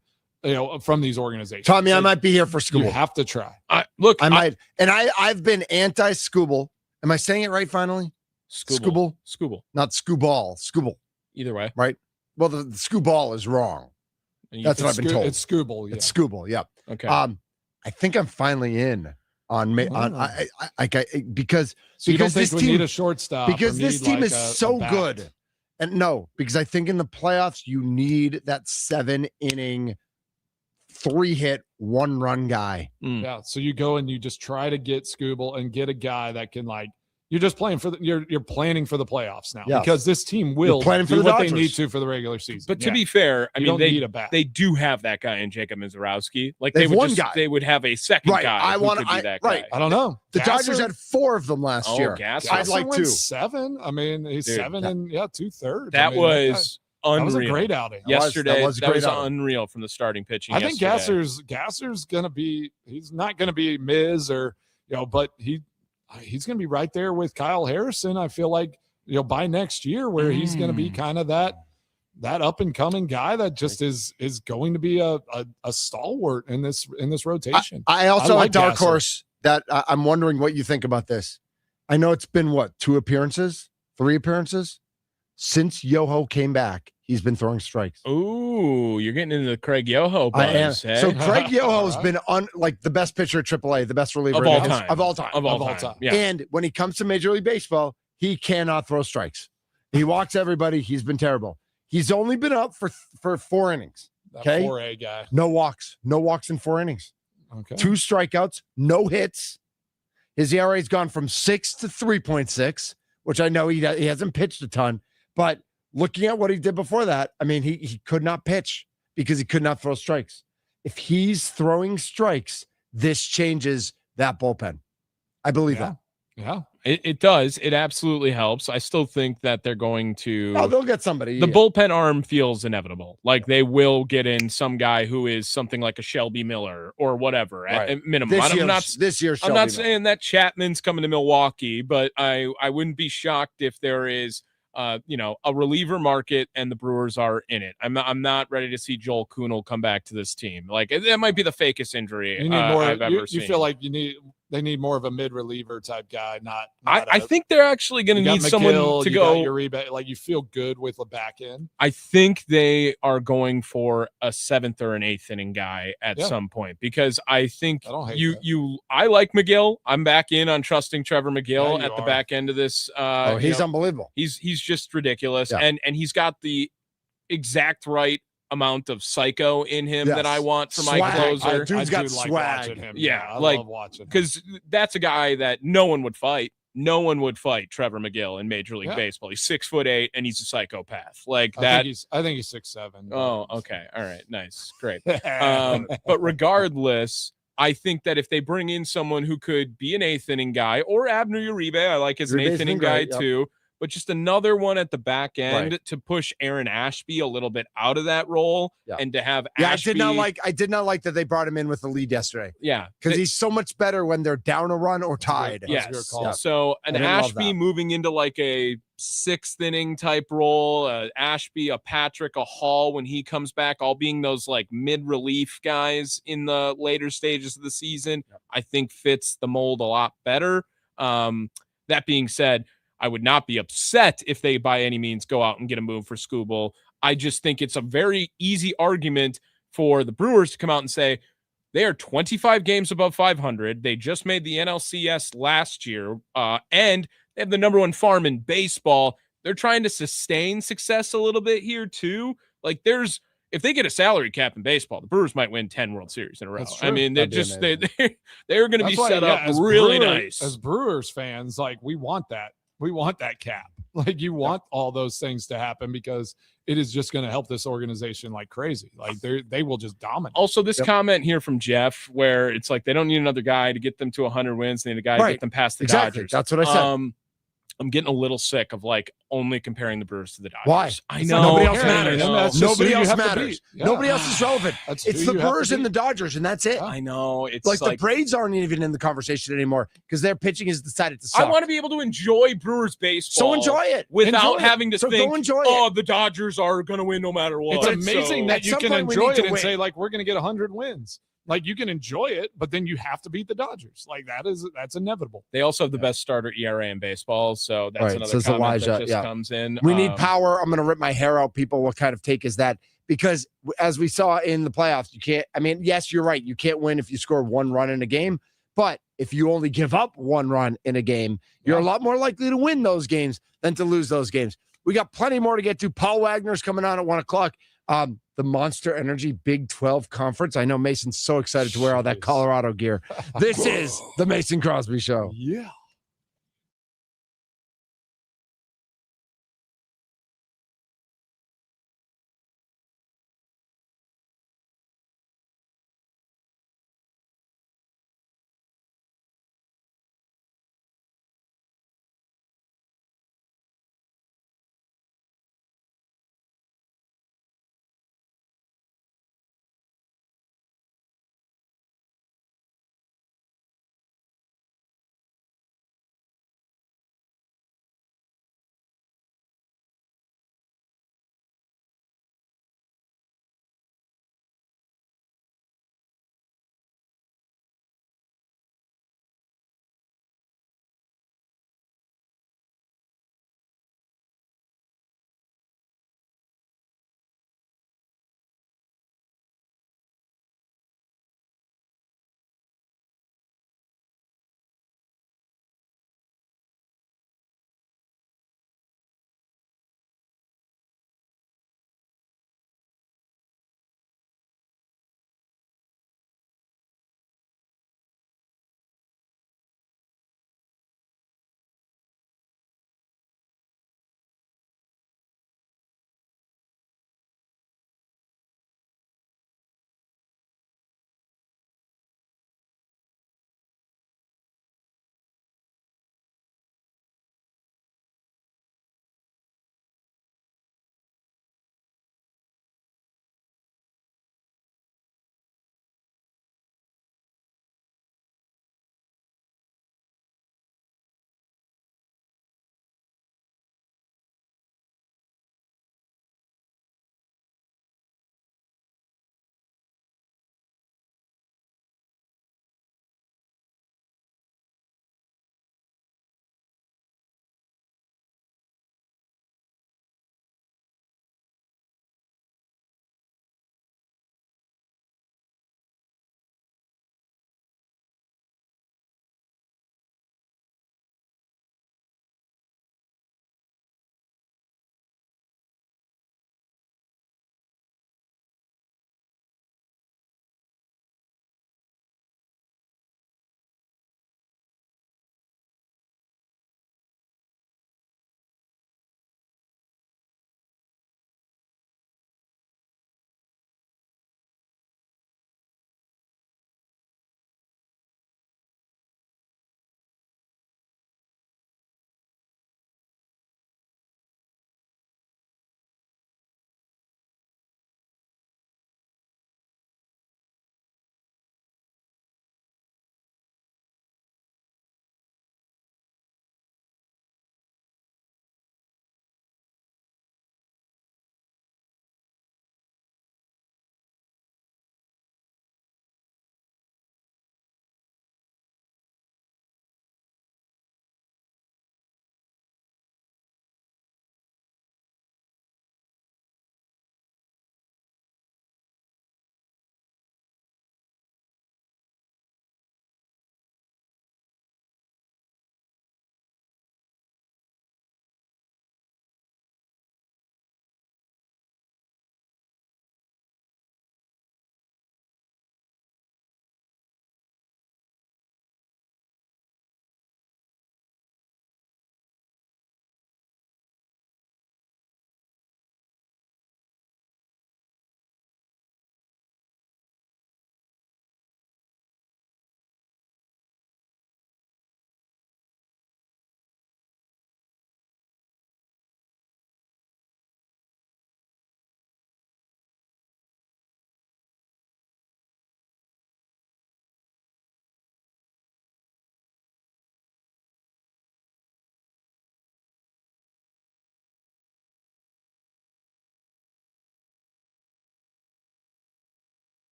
from these organizations. Tommy, I might be here for school. You have to try. I might. And I've been anti-Scooble. Am I saying it right finally? Scooble. Not Scooball. Scooble. Either way. Right? Well, the Scooball is wrong. That's what I've been told. It's Scooble. Yeah. It's Scooble, yeah. Okay. I think I'm finally in on because so you don't think this we team need a shortstop because this team like is so good. And no, because I think in the playoffs you need that 7-inning 3-hit 1-run guy. Yeah, so you go and you just try to get Scooble and get a guy that can you're just playing for you're planning for the playoffs now because this team will do what they need to for the regular season. But to be fair, I mean they do have that guy in Jacob Mizorowski. Like they would have a second guy who could be that guy. I don't know. The Dodgers had 4 of them last year. I'd like 2. 7. I mean, he's 7 and 2/3. That was unreal. That was a great outing. Yesterday, that was unreal from the starting pitching. I think Gasser's going to be. He's not going to be Miz or but he's going to be right there with Kyle Harrison. I feel like by next year, where he's going to be kind of that up and coming guy that just is going to be a stalwart in this rotation. I also like dark horse that I'm wondering what you think about this. I know it's been 3 appearances since Yoho came back. He's been throwing strikes. Ooh, you're getting into the Craig Yoho buzz. Hey? So Craig Yoho has been the best pitcher at AAA, the best reliever of all time. Yeah. And when he comes to Major League Baseball, he cannot throw strikes. He walks everybody. He's been terrible. He's only been up for 4 innings. Okay, 4A guy. No walks in 4 innings. Okay, 2 strikeouts, no hits. His ERA has gone from 6 to 3.6, which I know he hasn't pitched a ton, but looking at what he did before that, I mean, he could not pitch because he could not throw strikes. If he's throwing strikes, this changes that bullpen. I believe that. Yeah, it does. It absolutely helps. I still think that they're going to. Oh, they'll get somebody. The bullpen arm feels inevitable. Like they will get in some guy who is something like a Shelby Miller or whatever at minimum. This year, I'm not saying that Chapman's coming to Milwaukee, but I wouldn't be shocked if there is. A reliever market and the Brewers are in it. I'm not ready to see Joel Kuhnel come back to this team. Like that might be the fakest injury you need more, I've ever seen. You feel like They need more of a mid reliever type guy. Not I think they're actually going to need someone to go. Uribe, like you feel good with the back end. I think they are going for a 7th or an 8th inning guy at some point, because I think I like McGill. I'm back in on trusting Trevor McGill at the back end of this. He's unbelievable. He's just ridiculous, and he's got the exact right amount of psycho in him that I want for my closer. Dude's got swag. Like him. Yeah, I like love watching him. because that's a guy that no one would fight. No one would fight Trevor McGill in Major League Baseball. He's 6'8" and he's a psychopath. Like that. I think he's 6'7". Oh, okay. All right. Nice. Great. But regardless, I think that if they bring in someone who could be an 8th inning guy, or Abner Uribe, I like as an 8th inning guy too, but just another one at the back end to push Aaron Ashby a little bit out of that role and to have Ashby. I did not like that they brought him in with the lead yesterday. Yeah. Because he's so much better when they're down a run or tied. Yes. So an Ashby moving into like a 6th inning type role, Ashby, a Patrick, a Hall when he comes back, all being those like mid-relief guys in the later stages of the season, I think fits the mold a lot better. That being said, I would not be upset if they by any means go out and get a move for Skubal. I just think it's a very easy argument for the Brewers to come out and say they are 25 games above 500. They just made the NLCS last year, and they have the number 1 farm in baseball. They're trying to sustain success a little bit here too. Like if they get a salary cap in baseball, the Brewers might win 10 World Series in a row. I mean, they're going to be set up really nice. As Brewers fans, like we want that. We want that cap. Like you want all those things to happen because it is just going to help this organization like crazy. Like they will just dominate. Also, this comment here from Jeff, where it's like they don't need another guy to get them to 100 wins. They need a guy to get them past the Dodgers. That's what I said. I'm getting a little sick of like only comparing the Brewers to the Dodgers. Why? I know. Nobody else matters. Nobody else matters. Nobody else is relevant. It's the Brewers and the Dodgers, and that's it. I know. It's like the Braves aren't even in the conversation anymore because their pitching has decided to suck. I want to be able to enjoy Brewers baseball. So enjoy it. Without having to think, go enjoy it. The Dodgers are going to win no matter what. It's amazing that you can enjoy it and say, like, we're going to get 100 wins. Like you can enjoy it, but then you have to beat the Dodgers. Like that's inevitable. They also have the best starter ERA in baseball, so that's another comment that just comes in. We need power. I'm going to rip my hair out, people. What kind of take is that? Because as we saw in the playoffs, you can't. I mean, yes, you're right. You can't win if you score 1 run in a game, but if you only give up 1 run in a game, you're a lot more likely to win those games than to lose those games. We got plenty more to get to. Paul Wagner's coming on at 1:00. The Monster Energy Big 12 Conference. I know Mason's so excited to wear all that Colorado gear. This is the Mason Crosby Show. Yeah.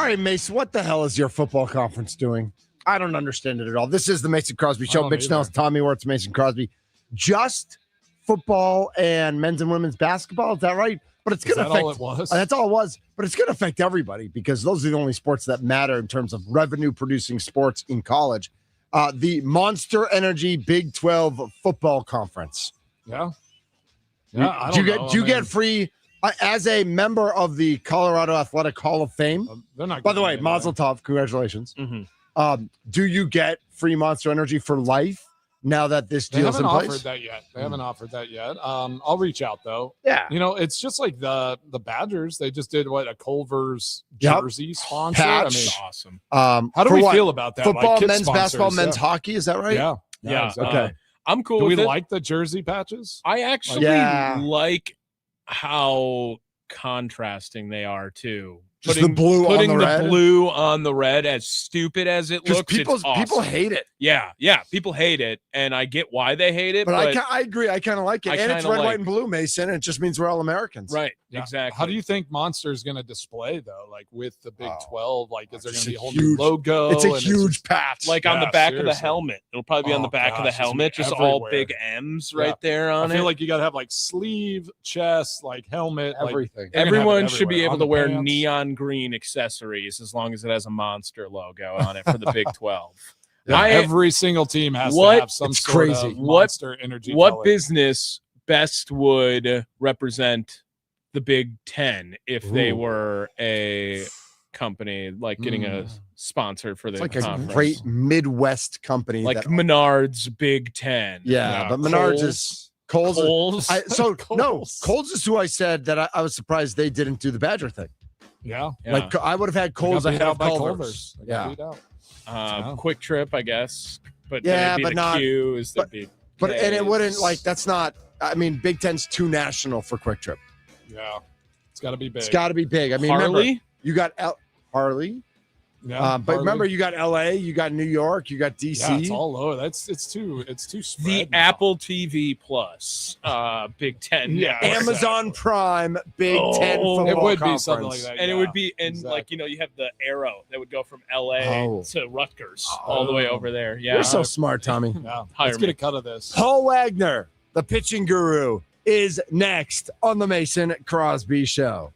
All right, Mason, what the hell is your football conference doing? I don't understand it at all. This is the Mason Crosby Show. Mitch Nels, Tommy Wirtz, Mason Crosby. Just football and men's and women's basketball. Is that right? But it's going to affect. All it was? That's all it was. But it's going to affect everybody because those are the only sports that matter in terms of revenue-producing sports in college. The Monster Energy Big 12 Football Conference. Yeah. Do you get free as a member of the Colorado Athletic Hall of Fame? They're not. By the way, Mazel Tov, congratulations. Mm-hmm. Do you get free Monster Energy for life now that this deal's in place? They haven't offered that yet. I'll reach out though. Yeah. It's just like the Badgers. They just did a Culver's jersey sponsor. Patch. I mean, Awesome. how do we feel about that? Football, like men's basketball, men's hockey. Is that right? Yeah. Exactly. Okay. I'm cool Do we with it. like the jersey patches? I actually like how contrasting they are too. Just the blue putting on the red? blue on the red, as stupid as it looks, People it's awesome. hate it. Yeah, people hate it, and I get why they hate it. But I agree. I kind of like it. I And it's kinda red, like- white, and blue, Mason. And it just means we're all Americans. Right, Yeah. exactly. How do you think Monster is going to display though? Like with the Big 12, like is there going Just to be a whole huge- new logo? It's a and huge patch. like on the Yeah, back of the seriously. helmet? It'll probably be on the Oh, back of the gosh, it's gonna helmet, be just all everywhere. big M's Yeah. right there I on feel it. like you got to have like sleeve, chest, like helmet, everything. They're gonna have it Everyone should be everywhere. able On to the wear pants. neon green accessories as long as it has a Monster logo on it for the Big 12. Yeah, every single team has to What- have some it's sort crazy. of What- Monster Energy. What color. business best would represent the Big 10 if they Ooh. were a company like getting a sponsor for the It's like conference? a great Midwest company. like that, Menards Big 10. yeah, but Menards is Coles. Coles. Coles is who I said that I was surprised they didn't do the Badger thing. Yeah. Yeah. Like I would have had Coles They got beat ahead out of by Culver's. They got Yeah. beat out. Quick Trip, I guess. But Yeah, then it'd be but the not- Q is the but- big. But and it wouldn't Ks. that's not. I mean, Big Ten's too national for Quick Trip. Yeah. It's got to be big. It's got to be big. I mean, Harley. remember, you got Harley. Yeah, But remember, you got L.A., you got New York, you got D.C. yeah, it's all over. It's too The spread now. Apple TV Plus Big 10. Yeah. Amazon Prime Big Ten football It would be conference. something like that. And it yeah, would be, and exactly. you have the arrow that would go from LA Oh. to Rutgers all the way over there. Yeah. You're so smart, Tommy. Yeah. Hire Let's get me. a cut of this. Paul Wagner, the pitching guru, is next on the Mason Crosby Show.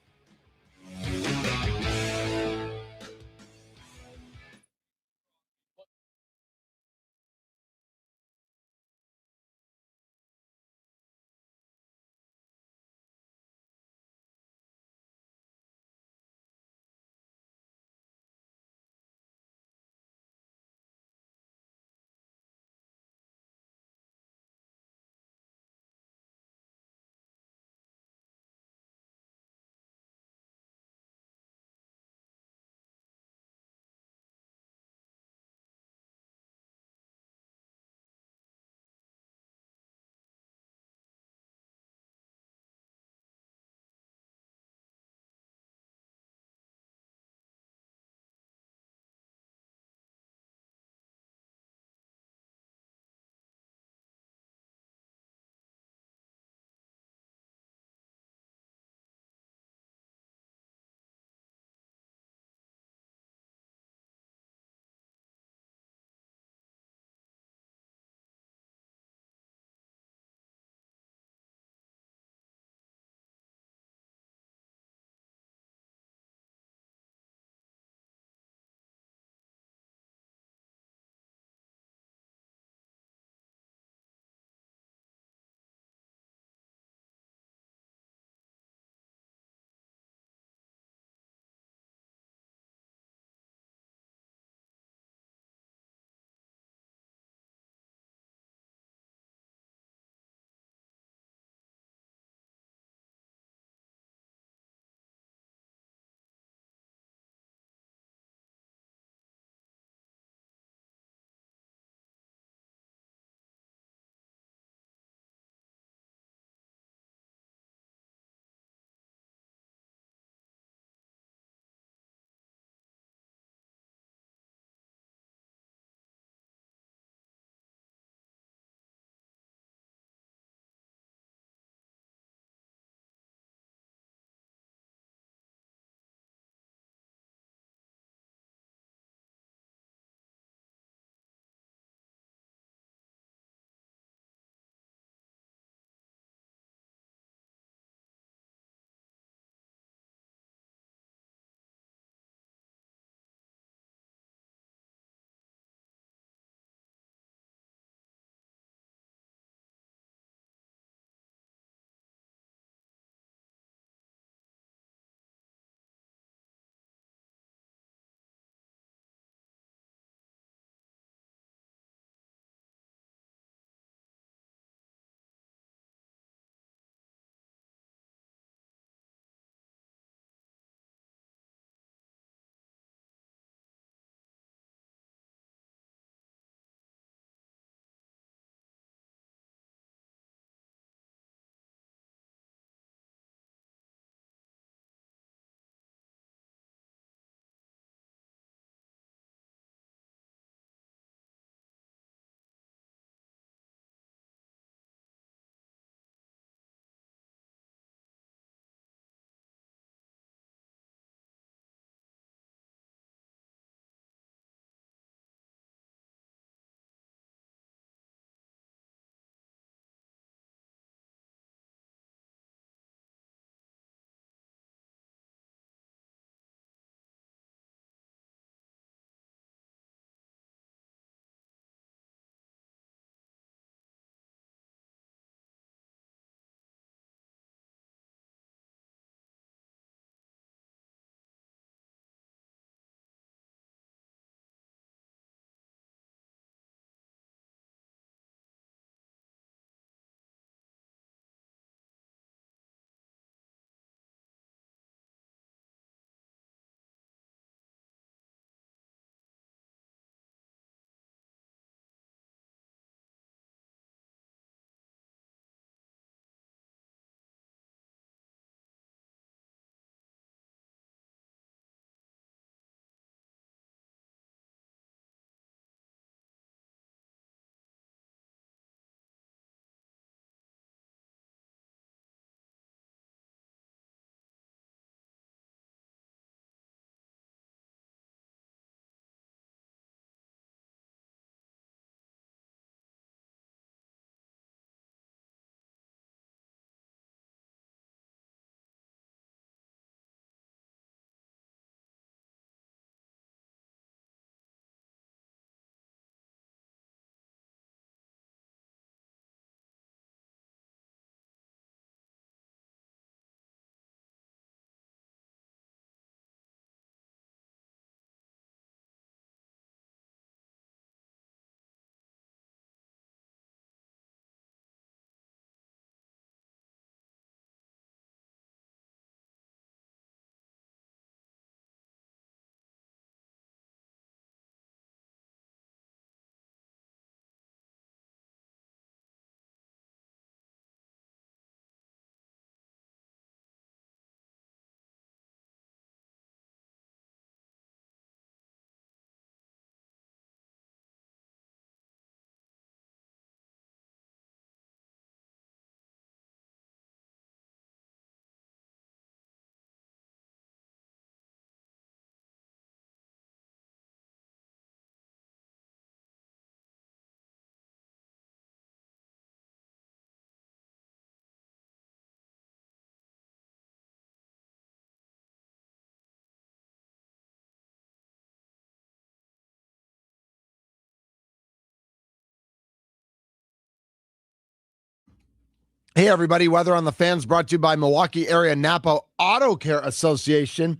Hey, everybody. Weather on the Fans brought to you by Milwaukee Area Napa Auto Care Association.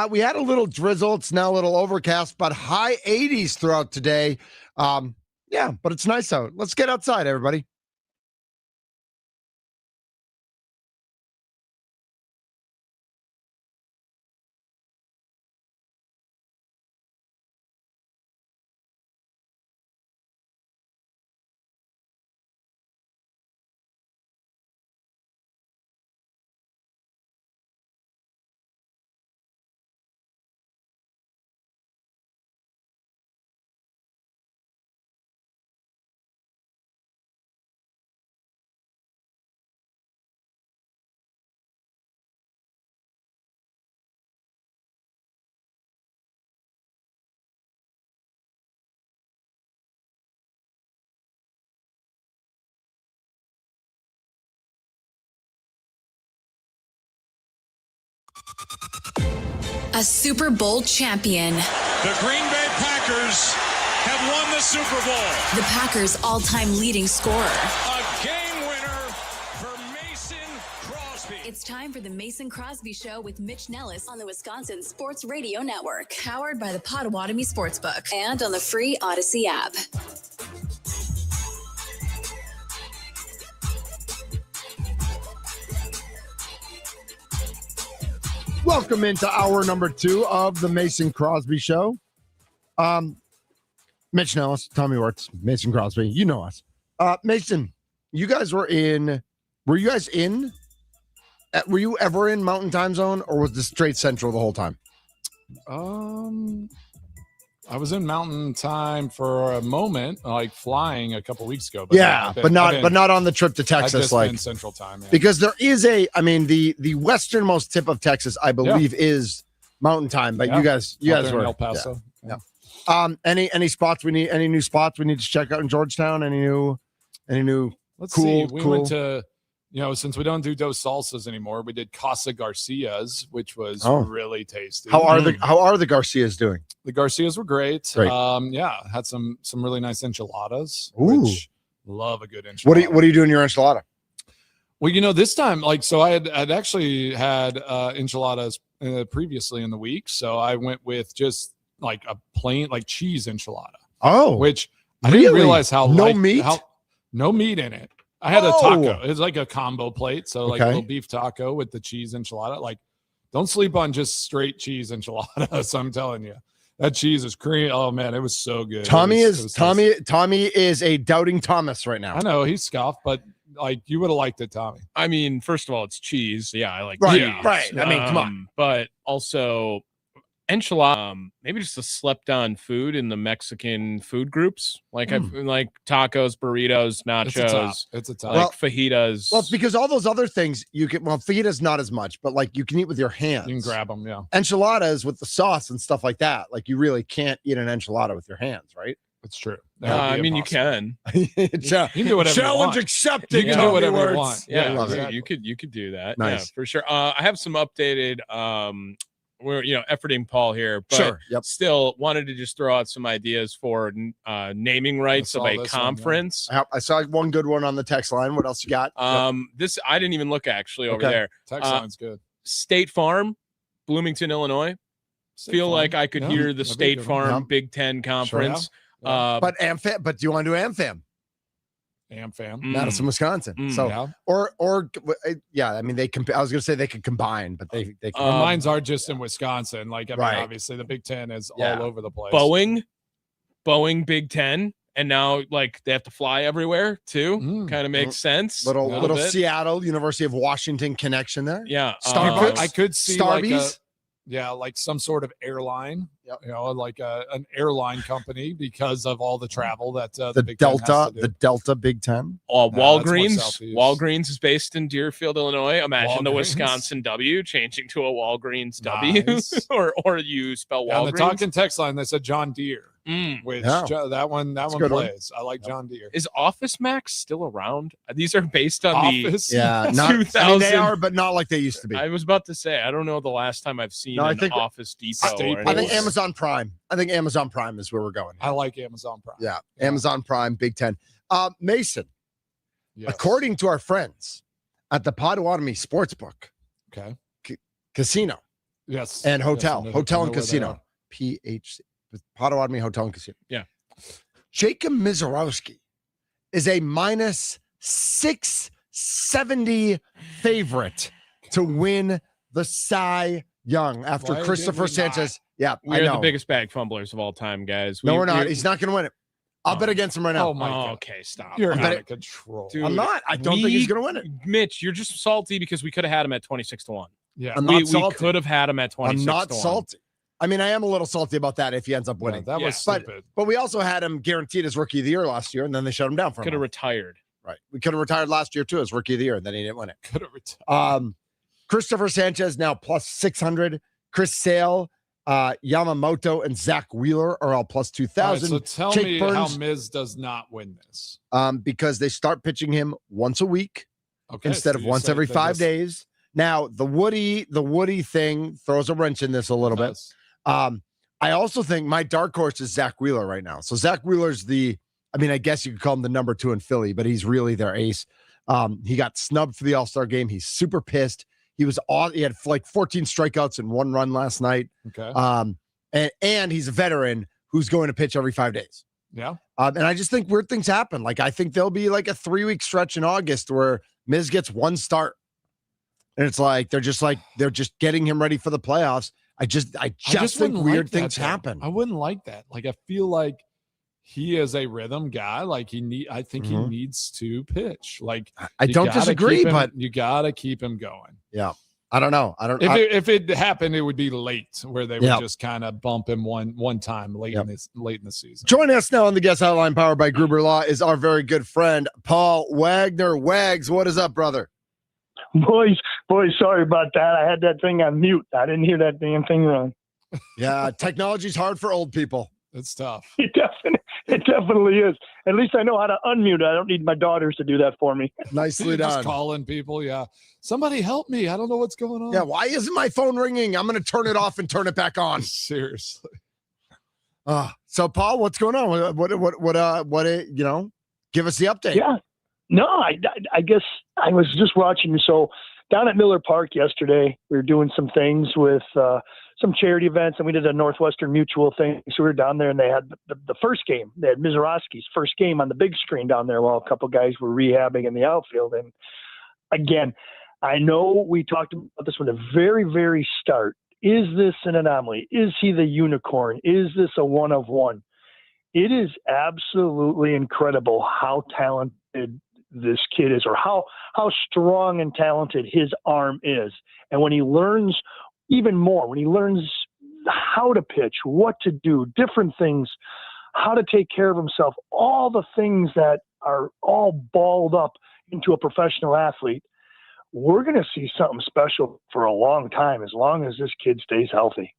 We had a little drizzle. It's now a little overcast, but high 80s throughout today. Yeah, but it's nice out. Let's get outside, everybody. A Super Bowl champion. The Green Bay Packers have won the Super Bowl. The Packers' all-time leading scorer. A game winner for Mason Crosby. It's time for the Mason Crosby Show with Mitch Nellis on the Wisconsin Sports Radio Network, powered by the Potawatomi Sportsbook and on the free Odyssey app. Welcome into hour number 2 of the Mason Crosby Show. Mitch Nellis, Tommy Wirtz, Mason Crosby. You know us. Mason, you guys were you ever in Mountain Time Zone, or was this straight Central the whole time? I was in Mountain Time for a moment, like flying a couple weeks ago. But not on the trip to Texas. I've just like been Central Time, yeah. Because there is the westernmost tip of Texas, I believe, is Mountain Time. But you guys were in El Paso. Yeah. Any spots any new spots we need to check out in Georgetown? Any new Let's cool, see. We cool. went to, since we don't do Dos Salsas anymore, we did Casa Garcia's, which was really tasty. How are the Garcias doing? The Garcias were great. Great. Had some really nice enchiladas. Ooh. Which love a good enchilada. What do you do in your enchilada? Well, this time, so I'd actually had enchiladas previously in the week, so I went with just like a plain cheese enchilada. Oh, which I didn't realize how no meat in it. I had a taco. It's like a combo plate, so like a little beef taco with the cheese enchilada. Like, don't sleep on just straight cheese enchiladas. I'm telling you. That cheese is creamy. Oh man, it was so good. Tommy is a doubting Thomas right now. I know he scoffed, but you would have liked it, Tommy. I mean, first of all, it's cheese. Yeah, I like cheese. Right. I mean, come on. But also enchilada, maybe just a slept on food in the Mexican food groups. Like I've like tacos, burritos, nachos. It's a top. Like fajitas. Well, it's because all those other things you can. Well, fajitas not as much, but you can eat with your hands. You can grab them. Yeah. Enchiladas with the sauce and stuff like that. You really can't eat an enchilada with your hands, right? It's true. I mean, you can. You can do whatever Challenge accepted. You can do whatever you want. Yeah, exactly. You could do that. Nice. Yeah, for sure. I have some updated. We're efforting Paul here, but sure. Yep. Still wanted to just throw out some ideas for naming rights of a conference. I saw one good one on the text line. What else you got? This I didn't even look actually over there. Text line's good. State Farm, Bloomington, Illinois. Feel like I could hear the State Farm Big Ten Conference. Sure, yeah. But AmFam. But do you want to do AmFam? AmFam, Madison, Wisconsin. So I mean they I was gonna say they could combine, but they mines are just in Wisconsin. Obviously the Big Ten is all over the place. Boeing Big Ten, and now they have to fly everywhere too. Kind of makes sense. Little Seattle University of Washington connection there. Yeah, Starbucks. I could see Starbucks. Like some sort of airline, like an airline company because of all the travel that the Big Delta Big Ten. Walgreens is based in Deerfield, Illinois. Imagine the Wisconsin W changing to a Walgreens W, or you spell Walgreens. On the talking text line, they said John Deere. Which that one plays. I like John Deere. Is Office Max still around? These are based on Office. Not 2000. They are, but not like they used to be. I was about to say, I don't know the last time I've seen an Office Depot. I think Amazon Prime. I think Amazon Prime is where we're going. I like Amazon Prime. Amazon Prime, Big Ten. Mason, according to our friends at the Potawatomi Sportsbook Okay. Casino Yes. and hotel. Yes, I Hotel know and where they casino. are. PHC. Potawatomi Hotel and Casino. Yeah. Jacob Mizorowski is a minus 670 favorite to win the Cy Young after Why did Christopher we Sanchez. Yeah, We I are know. the biggest bag fumblers of all time, guys. No, we're not. He's not going to win it. I'll Oh. bet against him right now. Oh, my God. Okay, stop. You're I'm out betting- of control. Dude, I'm not. I don't think he's going to win it. Mitch, you're just salty because we could have had him at 26-1. Yeah. I'm not We salty. could have had him at 26-1. I'm not salty. I mean, I am a little salty about that if he ends up winning. That was But- stupid. But we also had him guaranteed as rookie of the year last year, and then they shut him down for Could have him. retired. Right. We could have retired last year too as rookie of the year, and then he didn't win it. Could have retired. Christopher Sanchez now plus 600. Chris Sale, Yamamoto, and Zach Wheeler are all plus All right, 2,000. so tell Jake me Burns- how Miz does not win this. Because they start pitching him once a week Okay. instead so of you once say every they 5 just- days. Now the Woody thing throws a wrench in this a little bit. does. I also think my dark horse is Zach Wheeler right now. So Zach Wheeler's I guess you could call him the number 2 in Philly, but he's really their ace. He got snubbed for the All-Star game. He's super pissed. He had like 14 strikeouts and 1 run last night. Okay. And he's a veteran who's going to pitch every 5 days. Yeah. And I just think weird things happen. Like I think there'll be like a 3-week stretch in August where Miz gets 1 start. And it's like they're just getting him ready for the playoffs. I just think wouldn't weird like that, things though. happen. I wouldn't like that. Like I feel like he is a rhythm guy. Like I think he needs to pitch. Like I you don't gotta disagree, keep him- but you gotta keep him going. yeah, I don't know. If it happened, it would be late where they would Yeah. just kind of bump him one time late Yep. in the season. Join us now on the guest hotline powered by Gruber Law is our very good friend Paul Wagner. Wags, what is up, brother? Boys, sorry about that. I had that thing on mute. I didn't hear that damn thing run. Yeah, technology's hard for old people. It's tough. It definitely is. At least I know how to unmute. I don't need my daughters to do that for me. Nicely Just done. calling people. Yeah. Somebody help me. I don't know what's going on. Yeah, why isn't my phone ringing? I'm going to turn it off and turn it back on. Seriously. So Paul, what's going on? What give us the update. Yeah. No, I guess I was just watching. So down at Miller Park yesterday, we were doing some things with some charity events, and we did a Northwestern Mutual thing. So we were down there, and they had the first game. They had Mizorowski's first game on the big screen down there while a couple guys were rehabbing in the outfield. And again, I know we talked about this from the very, very start. Is this an anomaly? Is he the unicorn? Is this a one of one? It is absolutely incredible how talented this kid is, or how strong and talented his arm is. And when he learns even more, when he learns how to pitch, what to do, different things, how to take care of himself, all the things that are all balled up into a professional athlete, we're going to see something special for a long time, as long as this kid stays healthy.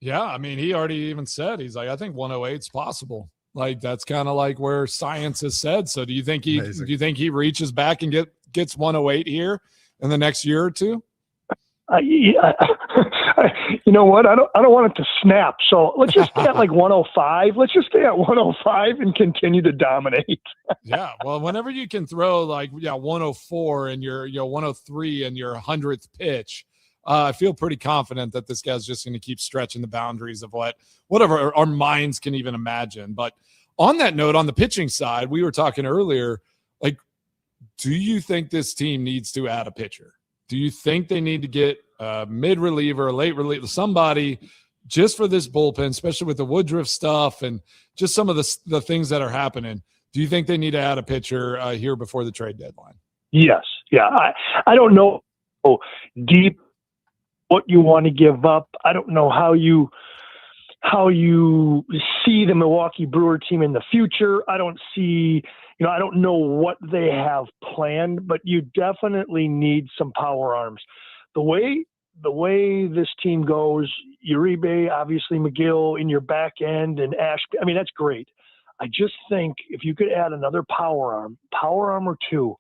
Yeah. I mean, he already even said, he's like, I think 108 is possible. Like that's kind of like where science has said. So do you think he reaches back and gets 108 here in the next year or two? You know what? I don't want it to snap. So let's just stay at like 105. Let's just stay at 105 and continue to dominate. Yeah. Well, whenever you can throw like 104 and your 103 and your 100th pitch, I feel pretty confident that this guy's just going to keep stretching the boundaries of whatever our minds can even imagine. But on that note, on the pitching side, we were talking earlier, like, do you think this team needs to add a pitcher? Do you think they need to get a mid reliever, a late reliever, somebody just for this bullpen, especially with the Woodruff stuff and just some of the things that are happening? Do you think they need to add a pitcher here before the trade deadline? Yes. Yeah. I don't know deep what you want to give up. I don't know how you see the Milwaukee Brewer team in the future. I don't know what they have planned, but you definitely need some power arms. The way this team goes, Uribe, obviously McGill in your back end, and Ashby, I mean, that's great. I just think if you could add another power arm or two.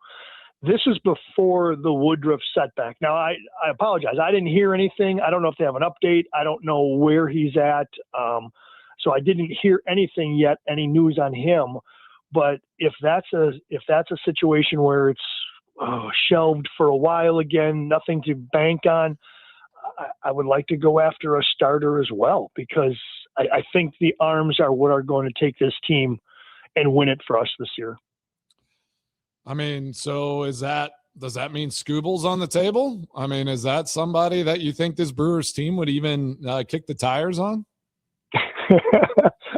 This is before the Woodruff setback. Now, I apologize. I didn't hear anything. I don't know if they have an update. I don't know where he's at. So I didn't hear anything yet, any news on him. But if that's a situation where it's shelved for a while again, nothing to bank on, I would like to go after a starter as well, because I think the arms are what are going to take this team and win it for us this year. I mean, so does that mean Scooble's on the table? I mean, is that somebody that you think this Brewers team would even kick the tires on?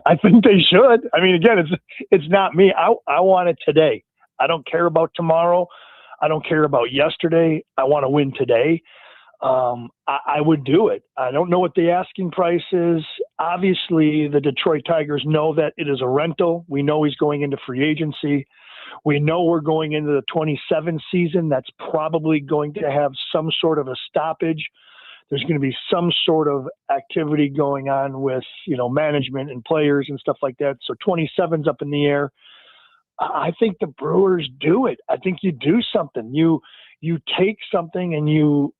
I think they should. I mean, again, it's not me. I want it today. I don't care about tomorrow. I don't care about yesterday. I want to win today. I would do it. I don't know what the asking price is. Obviously, the Detroit Tigers know that it is a rental. We know he's going into free agency. We know we're going into the 27 season. That's probably going to have some sort of a stoppage. There's going to be some sort of activity going on with, management and players and stuff like that. So 27's up in the air. I think the Brewers do it. I think you do something. You take something and you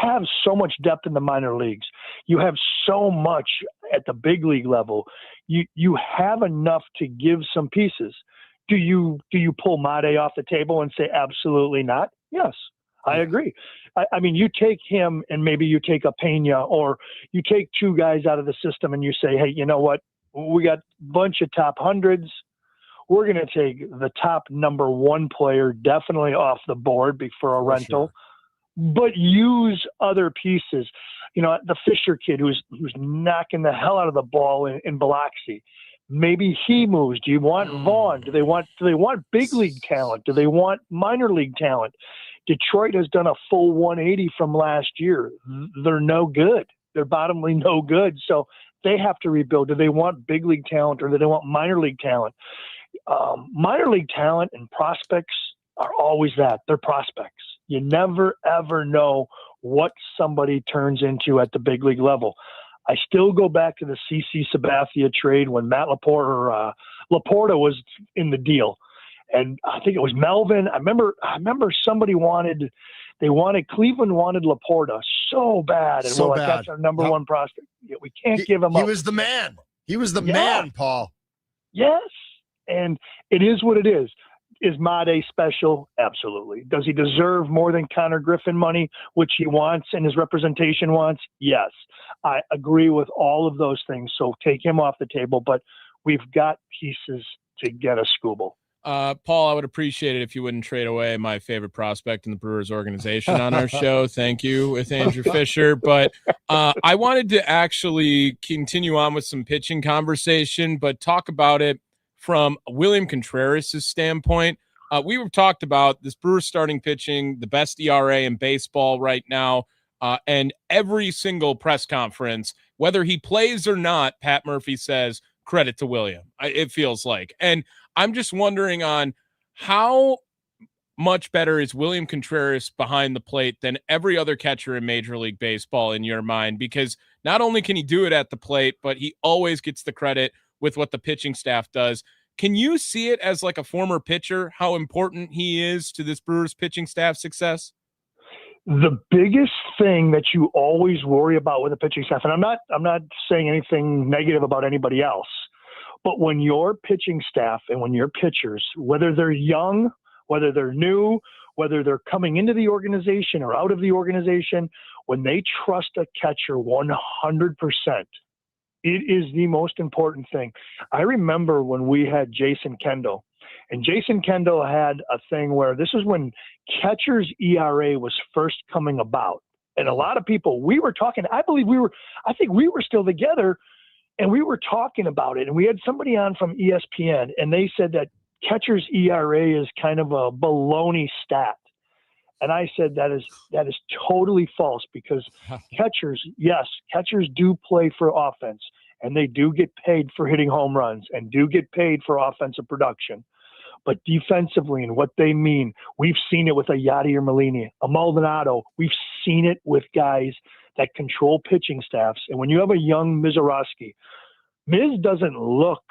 have so much depth in the minor leagues. You have so much at the big league level. You have enough to give some pieces. Do you pull Made off the table and say absolutely not? Yes, I agree. I mean, you take him and maybe you take a Pena, or you take two guys out of the system and you say, hey, you know what? We got a bunch of top hundreds. We're going to take the top number one player definitely off the board for a rental. Sure. But use other pieces. The Fisher kid who's knocking the hell out of the ball in Biloxi. Maybe he moves. Do you want Vaughn? Do they want big league talent? Do they want minor league talent? Detroit has done a full 180 from last year. They're no good. They're bottomly no good. So they have to rebuild. Do they want big league talent, or do they want minor league talent? Minor league talent and prospects are always that. They're prospects. You never, ever know what somebody turns into at the big league level. I still go back to the CC Sabathia trade when Matt Laporta was in the deal. And I think it was Melvin. I remember somebody Cleveland wanted Laporta so bad. And so we're like, bad. That's our number one prospect. We can't give him up. He was the man. He was the man, Paul. Yes. And it is what it is. Is Made special? Absolutely. Does he deserve more than Connor Griffin money, which he wants and his representation wants? Yes. I agree with all of those things. So take him off the table, but we've got pieces to get a Scooble. Paul, I would appreciate it if you wouldn't trade away my favorite prospect in the Brewers organization on our show. Thank you, with Andrew Fisher. But I wanted to actually continue on with some pitching conversation, but talk about it from William Contreras' standpoint. We've talked about this Brewers starting pitching, the best ERA in baseball right now, and every single press conference, whether he plays or not, Pat Murphy says, credit to William, it feels like. And I'm just wondering on how much better is William Contreras behind the plate than every other catcher in Major League Baseball in your mind? Because not only can he do it at the plate, but he always gets the credit with what the pitching staff does. Can you see it as like a former pitcher, how important he is to this Brewers pitching staff success? The biggest thing that you always worry about with a pitching staff, and I'm not saying anything negative about anybody else, but when your pitching staff and when your pitchers, whether they're young, whether they're new, whether they're coming into the organization or out of the organization, when they trust a catcher 100%, it is the most important thing. I remember when we had Jason Kendall, and Jason Kendall had a thing where this is when catcher's ERA was first coming about. And a lot of people, we were talking, I think we were still together, and we were talking about it. And we had somebody on from ESPN, and they said that catcher's ERA is kind of a baloney stat. And I said that is totally false, because catchers do play for offense, and they do get paid for hitting home runs and do get paid for offensive production. But defensively, and what they mean, we've seen it with a Yadier Molina, a Maldonado. We've seen it with guys that control pitching staffs. And when you have a young Mizorowski, Miz doesn't look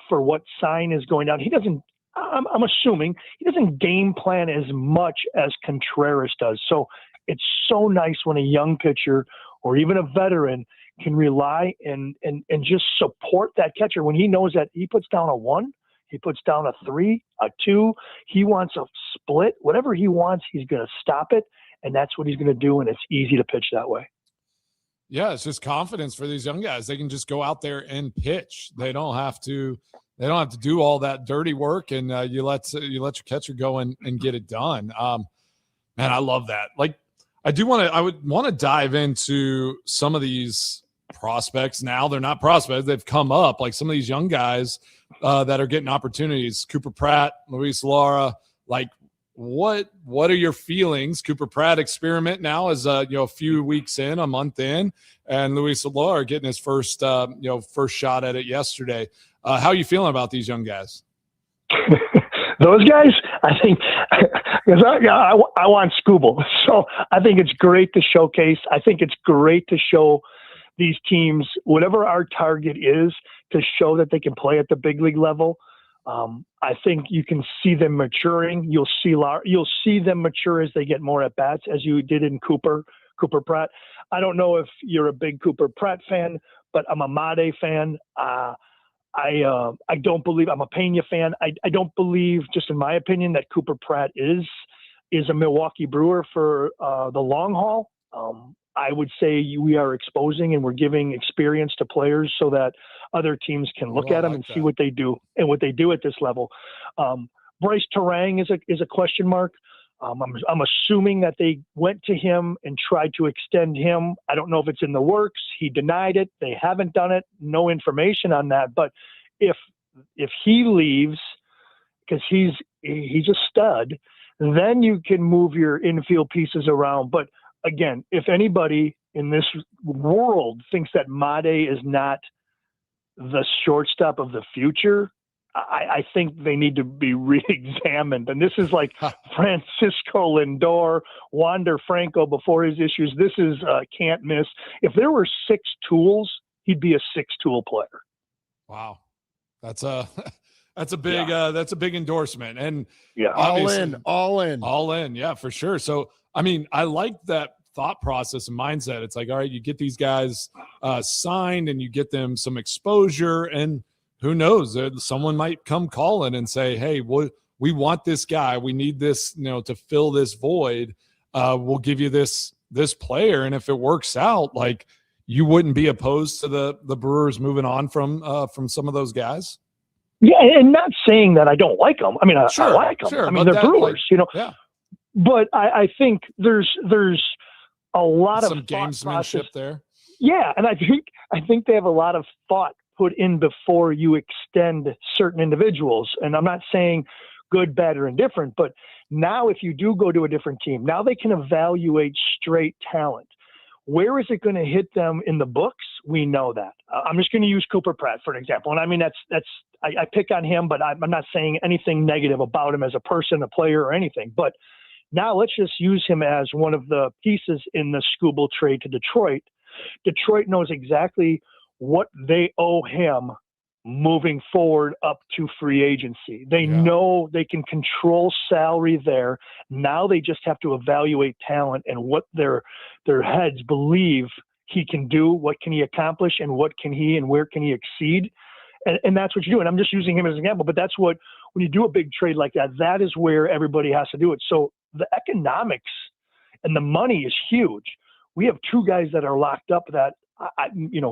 for what sign is going down. He doesn't. I'm assuming he doesn't game plan as much as Contreras does. So it's so nice when a young pitcher or even a veteran can rely and just support that catcher when he knows that he puts down a 1, He puts down a 3, a 2. He wants a split. Whatever he wants, he's going to stop it, and that's what he's going to do, and it's easy to pitch that way. Yeah, it's just confidence for these young guys. They can just go out there and pitch. They don't have to do all that dirty work, and you let your catcher go and get it done. Man, I love that. Like, I would want to dive into some of these prospects. Now they're not prospects. They've come up, like some of these young guys that are getting opportunities. Cooper Pratt, Luis Lara. Like, what are your feelings? Cooper Pratt experiment now is a few weeks in, a month in, and Luis Lara getting his first shot at it yesterday. How are you feeling about these young guys? Those guys, I think, because I want Scooble. So I think it's great to showcase. I think it's great to show these teams, whatever our target is, to show that they can play at the big league level. I think you can see them maturing. You'll see them mature as they get more at bats, as you did in Cooper Pratt. I don't know if you're a big Cooper Pratt fan, but I'm a Made fan. I don't believe I'm a Pena fan. I don't believe, just in my opinion, that Cooper Pratt is a Milwaukee Brewer for the long haul. I would say we are exposing and we're giving experience to players so that other teams can look at them and see what they do and what they do at this level. Bryce Terang is a question mark. I'm assuming that they went to him and tried to extend him. I don't know if it's in the works. He denied it. They haven't done it. No information on that. But if he leaves, because he's a stud, then you can move your infield pieces around. But again, if anybody in this world thinks that Made is not the shortstop of the future, I think they need to be re-examined. And this is like Francisco Lindor, Wander Franco before his issues. This is can't miss. If there were 6 tools, he'd be a 6-tool player. Wow. That's a big endorsement. And yeah, all in. Yeah, for sure. So, I mean, I like that thought process and mindset. It's like, all right, you get these guys signed and you get them some exposure, and who knows, someone might come calling and say, hey, we want this guy. We need this, to fill this void. We'll give you this player. And if it works out, like, you wouldn't be opposed to the Brewers moving on from some of those guys. Yeah. And not saying that I don't like them. I mean, I like them. Sure, I mean, they're Brewers, Yeah. But I think there's a lot some of gamesmanship there. Yeah. And I think they have a lot of thought put in before you extend certain individuals. And I'm not saying good, bad, or indifferent, but now if you do go to a different team, now they can evaluate straight talent. Where is it going to hit them in the books? We know that. I'm just going to use Cooper Pratt for an example. And I mean, I pick on him, but I'm not saying anything negative about him as a person, a player, or anything. But now let's just use him as one of the pieces in the Scooble trade to Detroit. Detroit knows exactly what they owe him moving forward up to free agency. They know they can control salary there. Now they just have to evaluate talent and what their heads believe he can do, what can he accomplish, and what can he and where can he exceed. And that's what you do. And I'm just using him as an example, but that's what, when you do a big trade like that, that is where everybody has to do it. So the economics and the money is huge. We have 2 guys that are locked up that,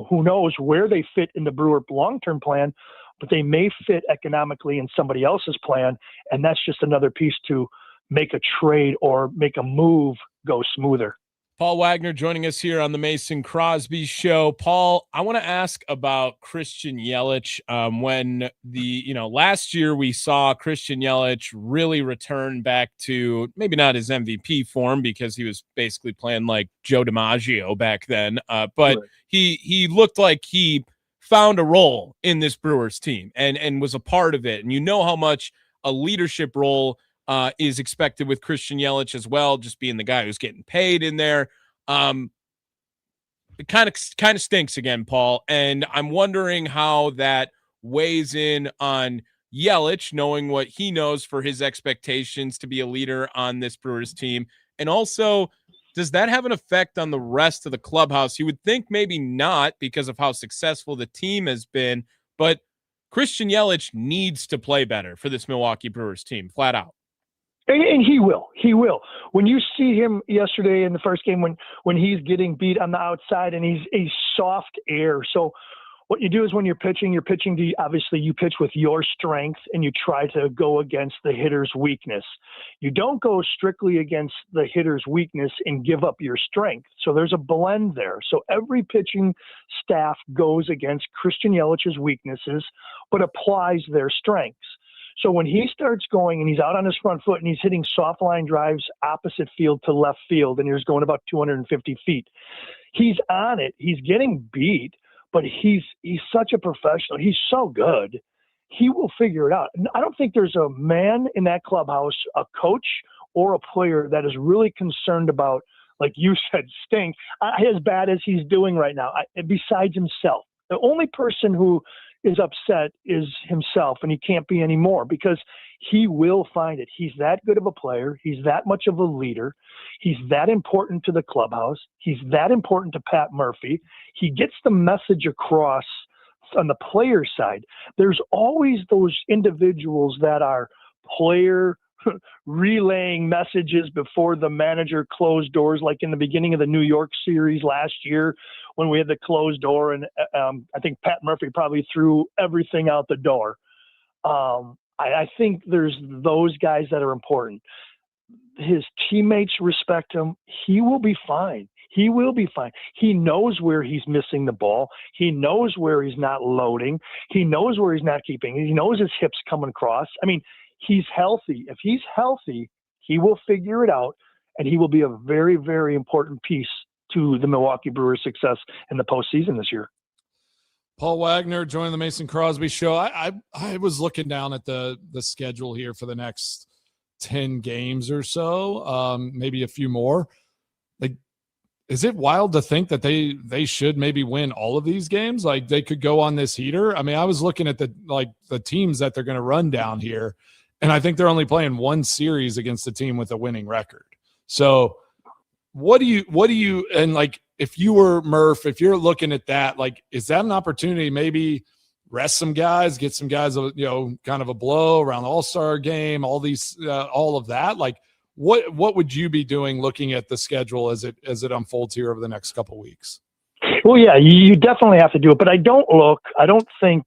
who knows where they fit in the Brewer long-term plan, but they may fit economically in somebody else's plan. And that's just another piece to make a trade or make a move go smoother. Paul Wagner joining us here on the Mason Crosby Show. Paul, I want to ask about Christian Yelich. When last year we saw Christian Yelich really return back to maybe not his MVP form because he was basically playing like Joe DiMaggio back then. But right. He looked like he found a role in this Brewers team and was a part of it. And you know how much a leadership role is expected with Christian Yelich as well, just being the guy who's getting paid in there. It kind of stinks again, Paul. And I'm wondering how that weighs in on Yelich, knowing what he knows for his expectations to be a leader on this Brewers team. And also, does that have an effect on the rest of the clubhouse? You would think maybe not because of how successful the team has been, but Christian Yelich needs to play better for this Milwaukee Brewers team, flat out. And he will. He will. When you see him yesterday in the first game, when he's getting beat on the outside and he's a soft air. So what you do is when you're pitching to, obviously you pitch with your strength and you try to go against the hitter's weakness. You don't go strictly against the hitter's weakness and give up your strength. So there's a blend there. So every pitching staff goes against Christian Yelich's weaknesses, but applies their strengths. So when he starts going and he's out on his front foot and he's hitting soft line drives opposite field to left field and he's going about 250 feet, he's on it. He's getting beat. But he's such a professional. He's so good. He will figure it out. I don't think there's a man in that clubhouse, a coach or a player, that is really concerned about, like you said, Sting, as bad as he's doing right now, besides himself. The only person who is upset is himself, and he can't be anymore because he will find it. He's that good of a player. He's that much of a leader. He's that important to the clubhouse. He's that important to Pat Murphy. He gets the message across on the player side. There's always those individuals that are player relaying messages before the manager closed doors, like in the beginning of the New York series last year when we had the closed door, and I think Pat Murphy probably threw everything out the door. I think there's those guys that are important. His teammates respect him. He will be fine. He will be fine. He knows where he's missing the ball. He knows where he's not loading. He knows where he's not keeping. He knows his hips coming across. I mean, he's healthy. If he's healthy, he will figure it out, and he will be a very, very important piece to the Milwaukee Brewers' success in the postseason this year. Paul Wagner joining the Mason Crosby Show. I was looking down at the schedule here for the next 10 games or so, maybe a few more. Like, is it wild to think that they should maybe win all of these games? Like, they could go on this heater. I mean, I was looking at the teams that they're going to run down here, and I think they're only playing one series against a team with a winning record. So what do you, and like, if you were Murph, if you're looking at that, like, is that an opportunity maybe rest some guys, get some guys, kind of a blow around the All-Star game, all these, all of that? Like, what would you be doing looking at the schedule as it unfolds here over the next couple of weeks? Well, yeah, you definitely have to do it, but I don't think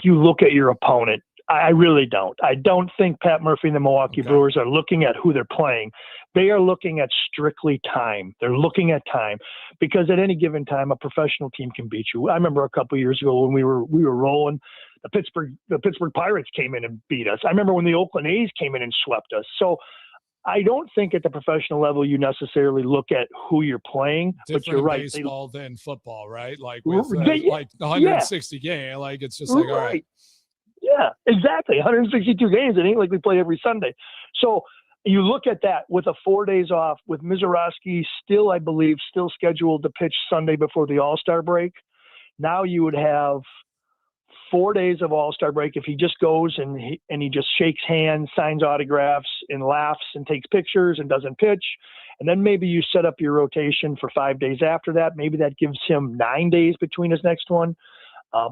you look at your opponent. I really don't. I don't think Pat Murphy and the Milwaukee Brewers are looking at who they're playing. They are looking at strictly time. They're looking at time because at any given time, a professional team can beat you. I remember a couple of years ago when we were rolling, the Pittsburgh Pirates came in and beat us. I remember when the Oakland A's came in and swept us. So I don't think at the professional level you necessarily look at who you're playing. Different but you're right. Baseball than football, right? Like with like 160 games, like it's just like, all right. Yeah, exactly. 162 games. It ain't like we play every Sunday. So you look at that with 4 days off, with Mizorowski still, I believe, still scheduled to pitch Sunday before the All-Star break. Now you would have 4 days of All-Star break if he just goes and he just shakes hands, signs autographs, and laughs and takes pictures and doesn't pitch. And then maybe you set up your rotation for 5 days after that. Maybe that gives him 9 days between his next one.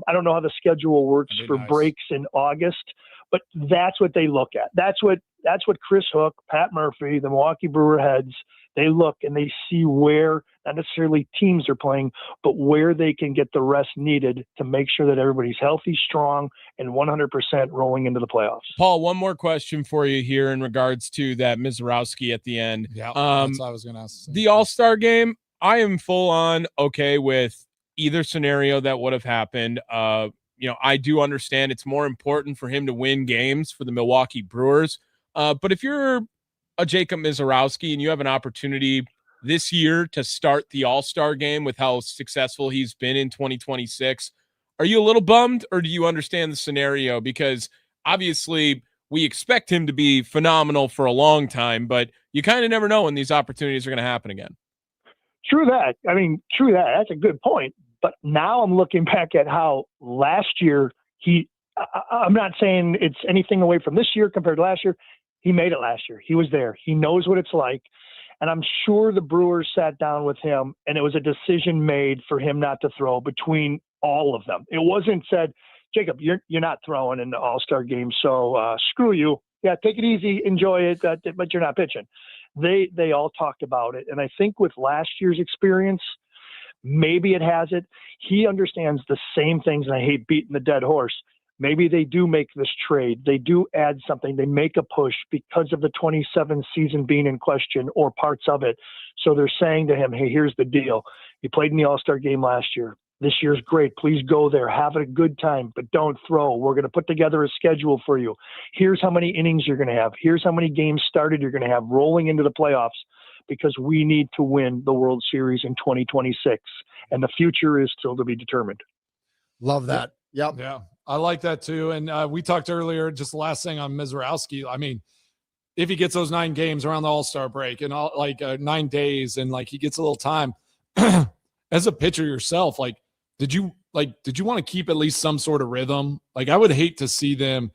I don't know how the schedule works for breaks in August, but that's what they look at. That's what Chris Hook, Pat Murphy, the Milwaukee Brewer heads, they look and they see where, not necessarily teams are playing, but where they can get the rest needed to make sure that everybody's healthy, strong, and 100% rolling into the playoffs. Paul, one more question for you here in regards to that Mizorowski at the end. Yeah, that's what I was going to ask. The All-Star game, I am full on okay with either scenario that would have happened. I do understand it's more important for him to win games for the Milwaukee Brewers. But if you're a Jacob Mizorowski and you have an opportunity this year to start the All-Star game with how successful he's been in 2026, are you a little bummed, or do you understand the scenario? Because obviously we expect him to be phenomenal for a long time, but you kind of never know when these opportunities are going to happen again. True that. That's a good point. But now I'm looking back at how last year I'm not saying it's anything away from this year compared to last year. He made it last year. He was there. He knows what it's like. And I'm sure the Brewers sat down with him and it was a decision made for him not to throw between all of them. It wasn't said, Jacob, you're not throwing in the All-Star game, so screw you. Yeah, take it easy, enjoy it, but you're not pitching. They all talked about it, and I think with last year's experience, maybe it has it. He understands the same things, and I hate beating the dead horse. Maybe they do make this trade. They do add something. They make a push because of the 27 season being in question or parts of it. So they're saying to him, hey, here's the deal. You played in the All-Star game last year. This year's great. Please go there. Have a good time, but don't throw. We're going to put together a schedule for you. Here's how many innings you're going to have. Here's how many games started you're going to have rolling into the playoffs, because we need to win the World Series in 2026. And the future is still to be determined. Love that. Yep. Yeah, I like that too. And we talked earlier, just the last thing on Mizorowski. I mean, if he gets those 9 games around the All-Star break and 9 days, and like he gets a little time as a pitcher yourself, like, did you want to keep at least some sort of rhythm? Like, I would hate to see them,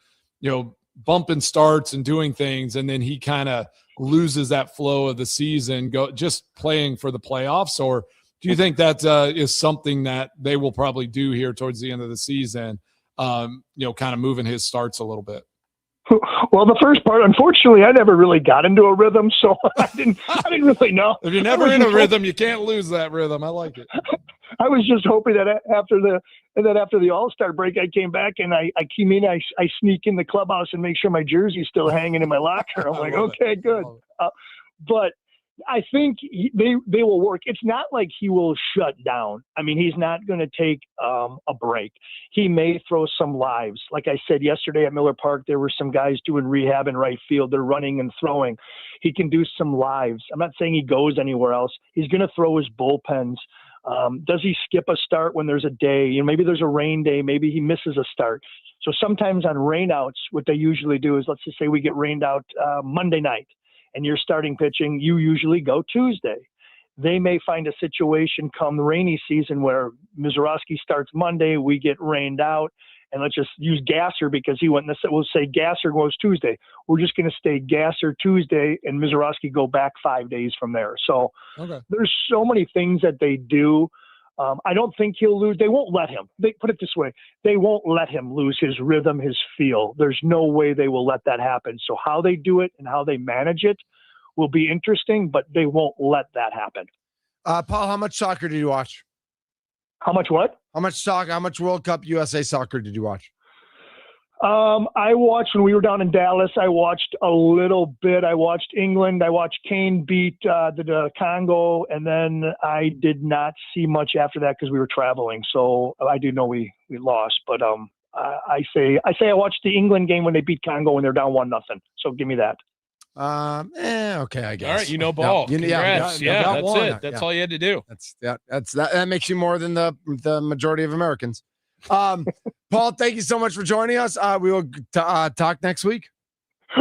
bumping starts and doing things, and then he kind of loses that flow of the season, just playing for the playoffs. Or do you think that is something that they will probably do here towards the end of the season? Kind of moving his starts a little bit. Well, the first part, unfortunately, I never really got into a rhythm, so I didn't really know. If you're never in a rhythm, you can't lose that rhythm. I like it. I was just hoping that after the All-Star break, I came back and I sneak in the clubhouse and make sure my jersey's still hanging in my locker. I'm like, okay, good. But I think they will work. It's not like he will shut down. I mean, he's not going to take a break. He may throw some lives. Like I said yesterday at Miller Park, there were some guys doing rehab in right field. They're running and throwing. He can do some lives. I'm not saying he goes anywhere else. He's going to throw his bullpens. Does he skip a start when there's a day? Maybe there's a rain day. Maybe he misses a start. So sometimes on rainouts, what they usually do is, let's just say we get rained out Monday night, and you're starting pitching, you usually go Tuesday. They may find a situation come the rainy season where Mizorowski starts Monday, we get rained out, and let's just use Gasser because he went in the, we'll say Gasser goes Tuesday. We're just going to stay Gasser Tuesday and Mizorowski go back 5 days from there. So There's so many things that they do. I don't think he'll lose. They won't let him. They put it this way. They won't let him lose his rhythm, his feel. There's no way they will let that happen. So how they do it and how they manage it will be interesting, but they won't let that happen. Paul, how much soccer did you watch? How much what? How much soccer? How much World Cup USA soccer did you watch? I watched when we were down in Dallas. I watched a little bit. I watched England. I watched Kane beat the Congo, and then I did not see much after that because we were traveling. So I do know we lost, but I say I watched the England game when they beat Congo when they're down 1-0. So give me that. Okay, I guess. All right, ball. Yeah, Congrats. That's it. That's all you had to do. That makes you more than the majority of Americans. Paul, thank you so much for joining us. We will talk next week.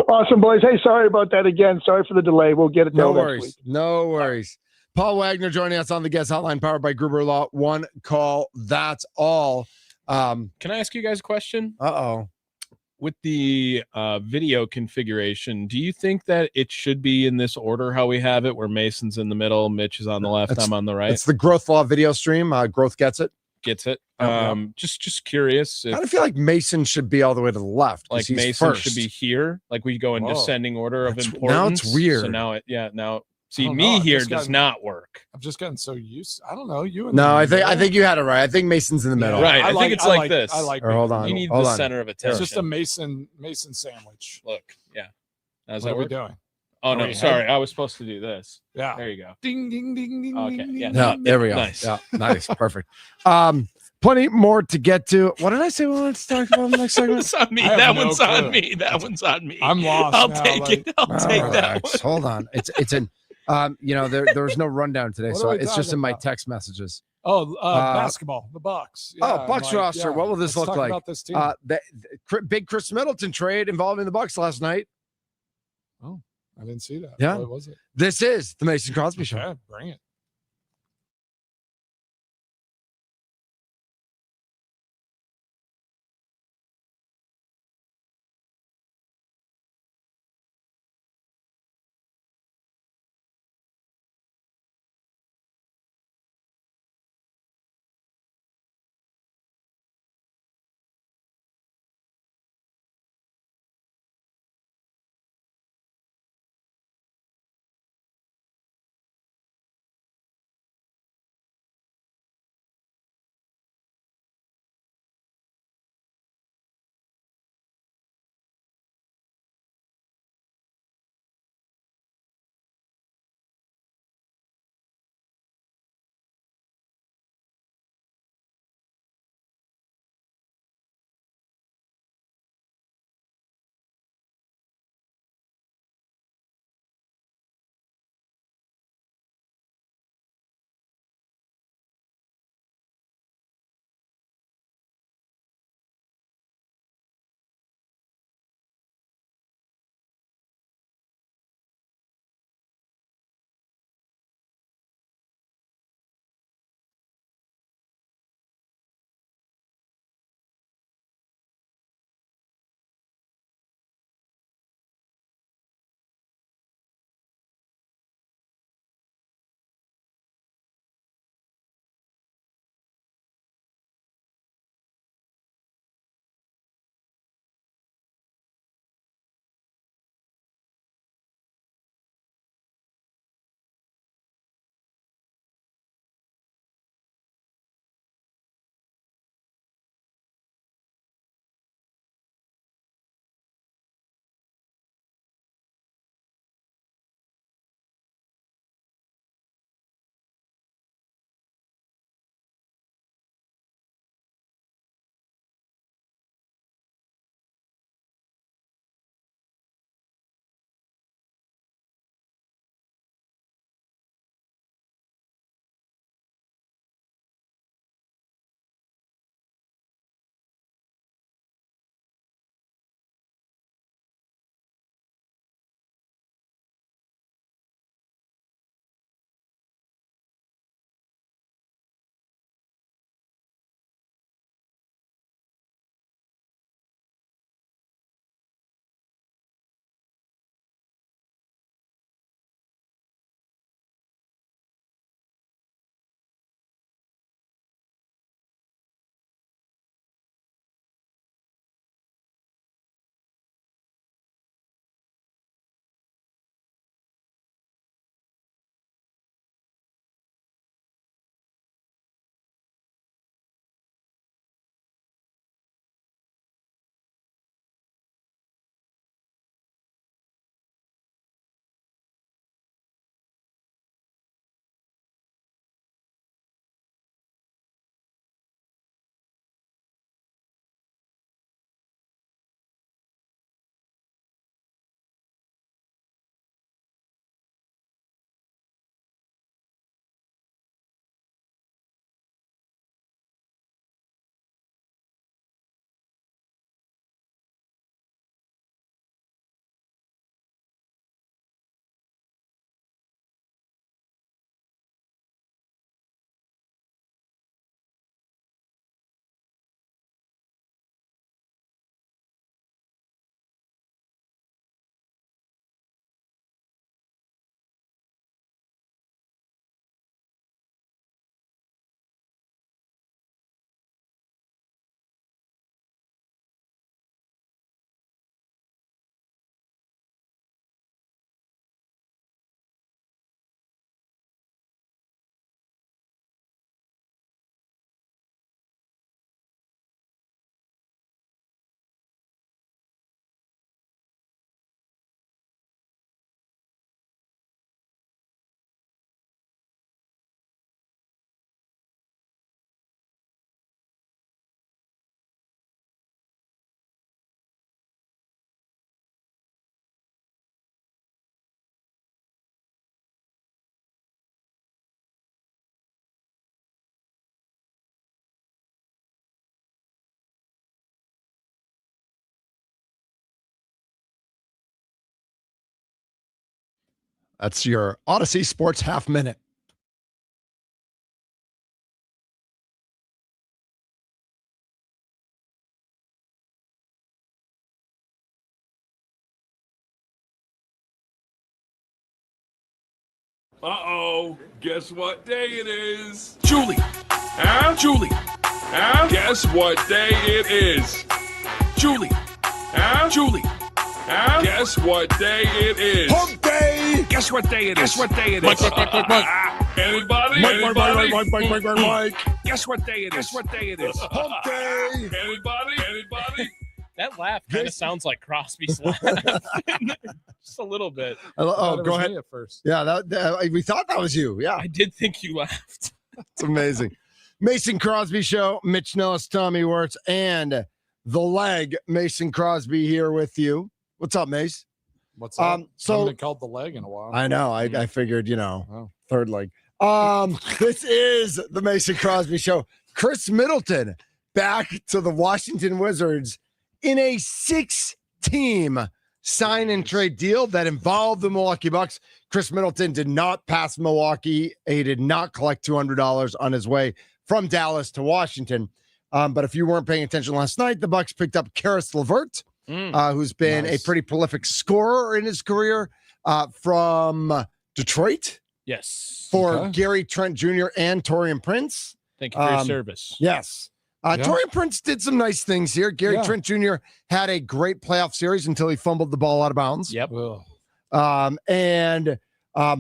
Awesome, boys. Hey, sorry about that again. Sorry for the delay. We'll get it No next worries. week. No worries. Paul Wagner joining us on the guest hotline powered by Gruber Law. One call. That's all. Can I ask you guys a question? With the video configuration, do you think that it should be in this order how we have it, where Mason's in the middle, Mitch is on the left, I'm on the right? It's the Growth Law video stream. Growth gets it. Just curious. I kind of feel like Mason should be all the way to the left. Like Mason should be here. Like we go in descending order of importance. Now it's weird. So now see me here does not work. I've just gotten so used. I don't know you. I think you had it right. I think Mason's in the middle. Right. I think it's like this. I like. Hold on. You need the center of attention. It's just a Mason sandwich. Look. Yeah. How's what that are we work? doing? Oh no, sorry. I was supposed to do this. Yeah. There you go. Ding ding ding ding. Okay. Ding, Yeah. Yeah. There we go. Nice. Yeah. Nice. Perfect. Plenty more to get to. What did I say we wanted to talk about in the next segment? It's on me. That one's on me. That one's on me. I'm lost. I'll now, take it. I'll take that one. Hold on. It's an there was no rundown today, What so are we it's just in my talking about? text messages. Basketball, the Bucks. Bucks roster. What will this let's look talk like? About this team. The big Chris Middleton trade involving the Bucks last night. Oh, I didn't see that. Yeah. What was it? This is the Mason Crosby Show. Okay, bring it. That's your Odyssey Sports Half Minute. Uh-oh. Guess what day it is? Julie. Huh? Julie. Huh? Guess what day it is? Julie. Huh? Julie. Huh? Guess what day it is? Hump day! Guess what day it is? Guess what day it is? Anybody? Mike. Guess what day it is? Guess what day it is? Hump day! Anybody? That laugh kind of sounds like Crosby's laugh. Just a little bit. Thought it Go was ahead. me at first. Yeah, we thought that was you. Yeah, I did think you laughed. it's amazing. Mason Crosby Show, Mitch Nellis, Tommy Wirtz, and the leg, Mason Crosby here with you. What's up, Mace? What's up? So- Haven't been called the leg in a while. I know. I figured, Oh. third leg. This is the Mason Crosby Show. Chris Middleton back to the Washington Wizards in a 6-team sign and trade deal that involved the Milwaukee Bucks. Chris Middleton did not pass Milwaukee. He did not collect $200 on his way from Dallas to Washington. But if you weren't paying attention last night, the Bucks picked up Karis LeVert, who's been a pretty prolific scorer in his career from Detroit Yes. for Gary Trent Jr. and Taurean Prince. Thank you for your service. Yes. Taurean Prince did some nice things here. Gary Trent Jr. had a great playoff series until he fumbled the ball out of bounds. Yep. And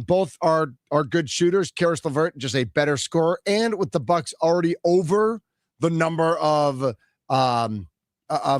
both are good shooters. Karis LeVert, just a better scorer. And with the Bucks already over the number of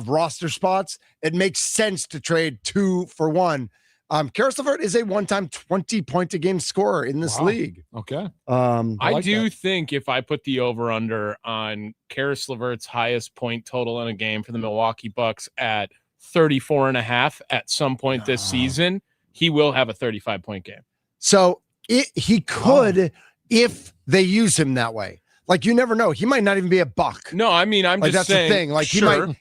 roster spots, it makes sense to trade 2 for 1. Karis LeVert is a one-time 20-point-a-game scorer in this league. Okay. I do think if I put the over-under on Karis LeVert's highest point total in a game for the Milwaukee Bucks at 34.5 at some point this season, he will have a 35-point game. So he could if they use him that way. Like, you never know. He might not even be a buck. No, I mean, I'm Like, just that's saying. the thing. Like,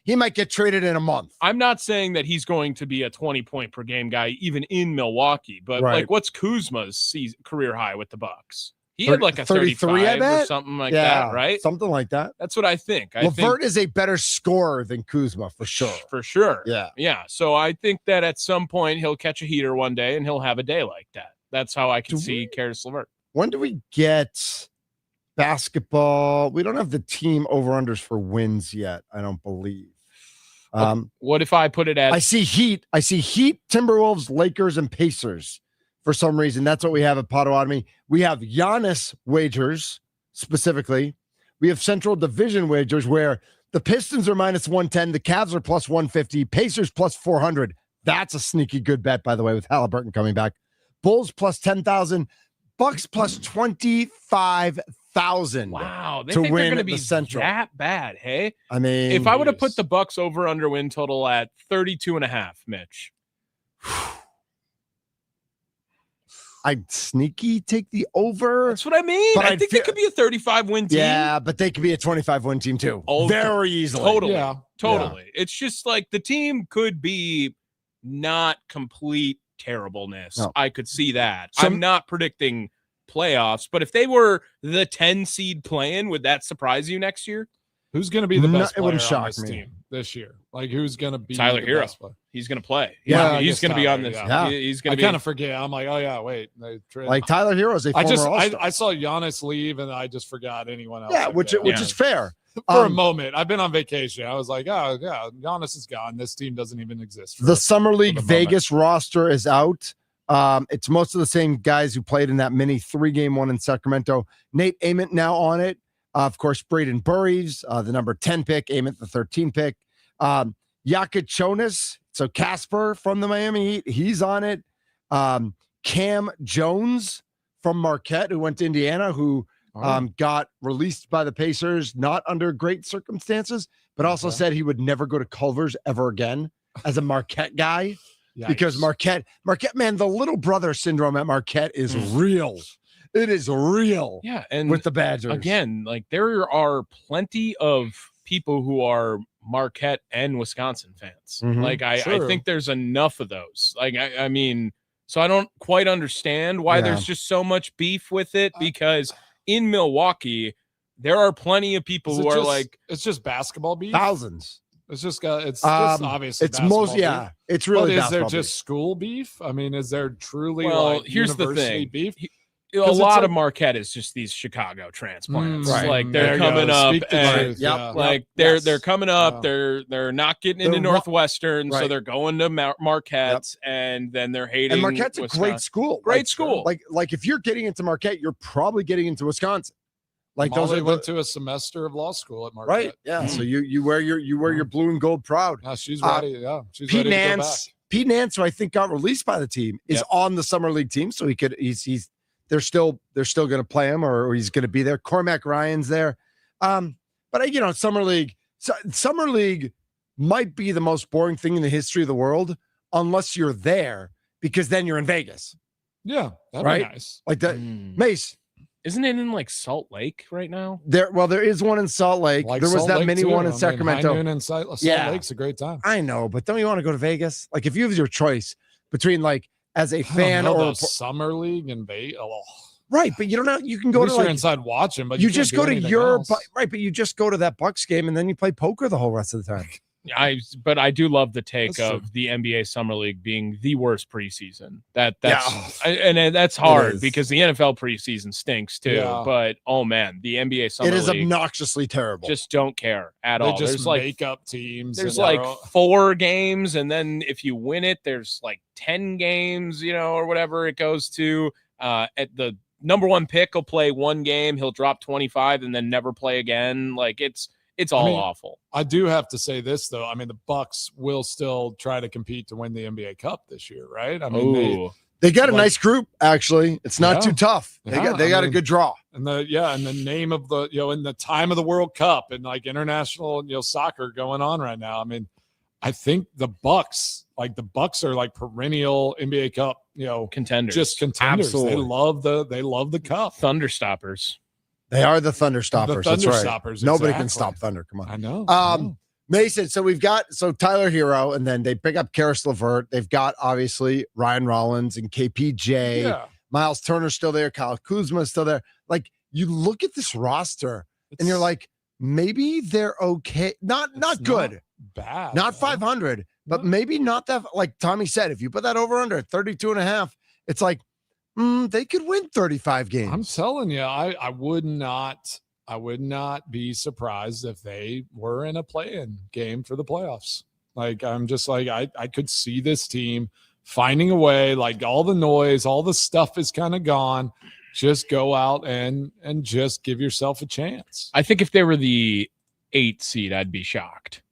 he might get traded in a month. I'm not saying that he's going to be a 20-point per game guy even in Milwaukee, but Right. like, what's Kuzma's career high with the Bucks? He had like a 33, I 35 or bet? something like that, right? Something like that. That's what I think. LeVert is a better scorer than Kuzma for sure. For sure. Yeah. Yeah. So I think that at some point he'll catch a heater one day and he'll have a day like that. That's how I can see Karis LeVert. When do we get basketball? We don't have the team over-unders for wins yet, I don't believe. What if I put it at I see Heat, Timberwolves, Lakers, and Pacers. For some reason, that's what we have at Potawatomi. We have Giannis wagers specifically. We have Central Division wagers where the Pistons are minus 110, the Cavs are plus 150, Pacers plus 400. That's a sneaky good bet, by the way, with Halliburton coming back. Bulls plus 10,000, Bucks plus 25,000. Wow, they to think win they're going to be the Central. that bad, hey? I mean, If I would have put the Bucks over under win total at 32.5, Mitch. I'd sneaky take the over. That's what I mean. But I I'd think feel- they could be a 35-win team. Yeah, but they could be a 25-win team too. Oh, very easily. Totally. Yeah. Totally. It's just like the team could be not complete terribleness. No. I could see that. So- I'm not predicting playoffs, but if they were the 10 seed playing, would that surprise you next year? Who's going to be the No, best it player wouldn't on shock this me. team this year? Like, who's going to be Tyler the Hero. best player? He's going to play. Yeah, I He's guess going to be on Tyler, this. yeah. He's I going to be kind of forget. I'm like, oh yeah, wait. They traded- Like Tyler Hero is a former All-Star. I saw Giannis leave and I just forgot anyone else. Yeah, like which that. is fair. For a moment. I've been on vacation. I was like, oh yeah, Giannis is gone. This team doesn't even exist. The Summer League the moment. Vegas roster is out. It's most of the same guys who played in that mini 3-game one in Sacramento. Nate Ament now on it. Of course, Braden Burries, the number 10 pick, Ament the 13 pick. Yakachonis, so Casper from the Miami Heat, he's on it. Cam Jones from Marquette, who went to Indiana, who got released by the Pacers, not under great circumstances, but also said he would never go to Culver's ever again as a Marquette guy. Because Marquette, man, the little brother syndrome at Marquette is real. It is real. Yeah, and with the Badgers. Again, like there are plenty of people who are Marquette and Wisconsin fans. Mhm. Like I think there's enough of those. Like I mean, So I don't quite understand why Yeah. there's just so much beef with it, because in Milwaukee, there are plenty of people Is it who are just- like, it's just basketball beef. Thousands. It's just obviously It's basketball most, beef. yeah. It's really But is there basketball just beef. school beef? I mean, is there truly well, like here's the university thing. beef? A 'Cause it's lot like- of Marquette is just these Chicago transplants. Right. Like they're There you coming go. up Speak the and truth, Yep. yeah. like Yes. they're coming up. Wow. They're not getting into They're Northwestern, so right. they're going to Marquette, and then they're hating. And Marquette's a Wisconsin. great school. Great school. Like if you're getting into Marquette, you're probably getting into Wisconsin. Like those Molly are went to a semester of law school at Marquette. right. Yeah. So you wear your blue and gold proud. Yeah, she's Uh, ready. Yeah, she's Pete ready to go back. Nance, who I think got released by the team, is Yep. on the summer league team, so they're still going to play him, or he's going to be there. Cormac Ryan's there, but summer league might be the most boring thing in the history of the world unless you're there, because then you're in Vegas, Yeah, that'd Right? be nice. like that. Mm. Mace, Isn't it in like Salt Lake right now? there is one in Salt Lake. Like there was Salt that Lake, mini too. one I in mean, Sacramento. High Noon and Salt Yeah. Lake's a great time. I know, but don't you want to go to Vegas? Like if you have your choice between like as a I don't fan know, or the summer league and Vegas. Oh, right, but you don't know. You can at go least to you're like inside watching, but you can't just do go to anything your else. right, but you just go to that Bucks game and then you play poker the whole rest of the time. But I do love the take That's of true. the NBA Summer League being the worst preseason. That's Yeah. and that's It hard is. because the NFL preseason stinks too. Yeah. But oh man, the NBA Summer It is League obnoxiously terrible. just don't care at They all. just There's like make up teams. there's and like they're all- 4 games, and then if you win it, there's like 10 games, or whatever it goes to. At the number 1 pick will play 1 game, he'll drop 25 and then never play again. Like it's all mean, awful. I do have to say this though. I mean, the Bucks will still try to compete to win the NBA Cup this year, right? I mean, Ooh. they got a like- nice group, actually. It's not Yeah. too tough. Yeah, They I got a mean- good draw. and the name of the in the time of the World Cup and like international soccer going on right now. I mean, I think the Bucks are like perennial NBA Cup, Contenders. just contenders. Absolutely. They love the cup. Thunder stoppers. They are the Thunder Stoppers. The That's Thunder right. Stoppers, Nobody can exactly. stop Thunder. Come on. I know. Mason, so we've got Tyler Hero, and then they pick up Karis LeVert. They've got obviously Ryan Rollins and KPJ. Yeah. Miles Turner's still there. Kyle Kuzma's still there. Like you look at this roster and you're like, maybe they're okay. Not It's good. bad. Not man. 500, but No. maybe not that. Like Tommy said, if you put that over under 32 and a half, it's like they could win 35 games. I'm telling you, I would not be surprised if they were in a play-in game for the playoffs. Like I'm just like I could see this team finding a way. Like all the noise, all the stuff is kind of gone. Just go out and just give yourself a chance. I think if they were the 8 seed, I'd be shocked.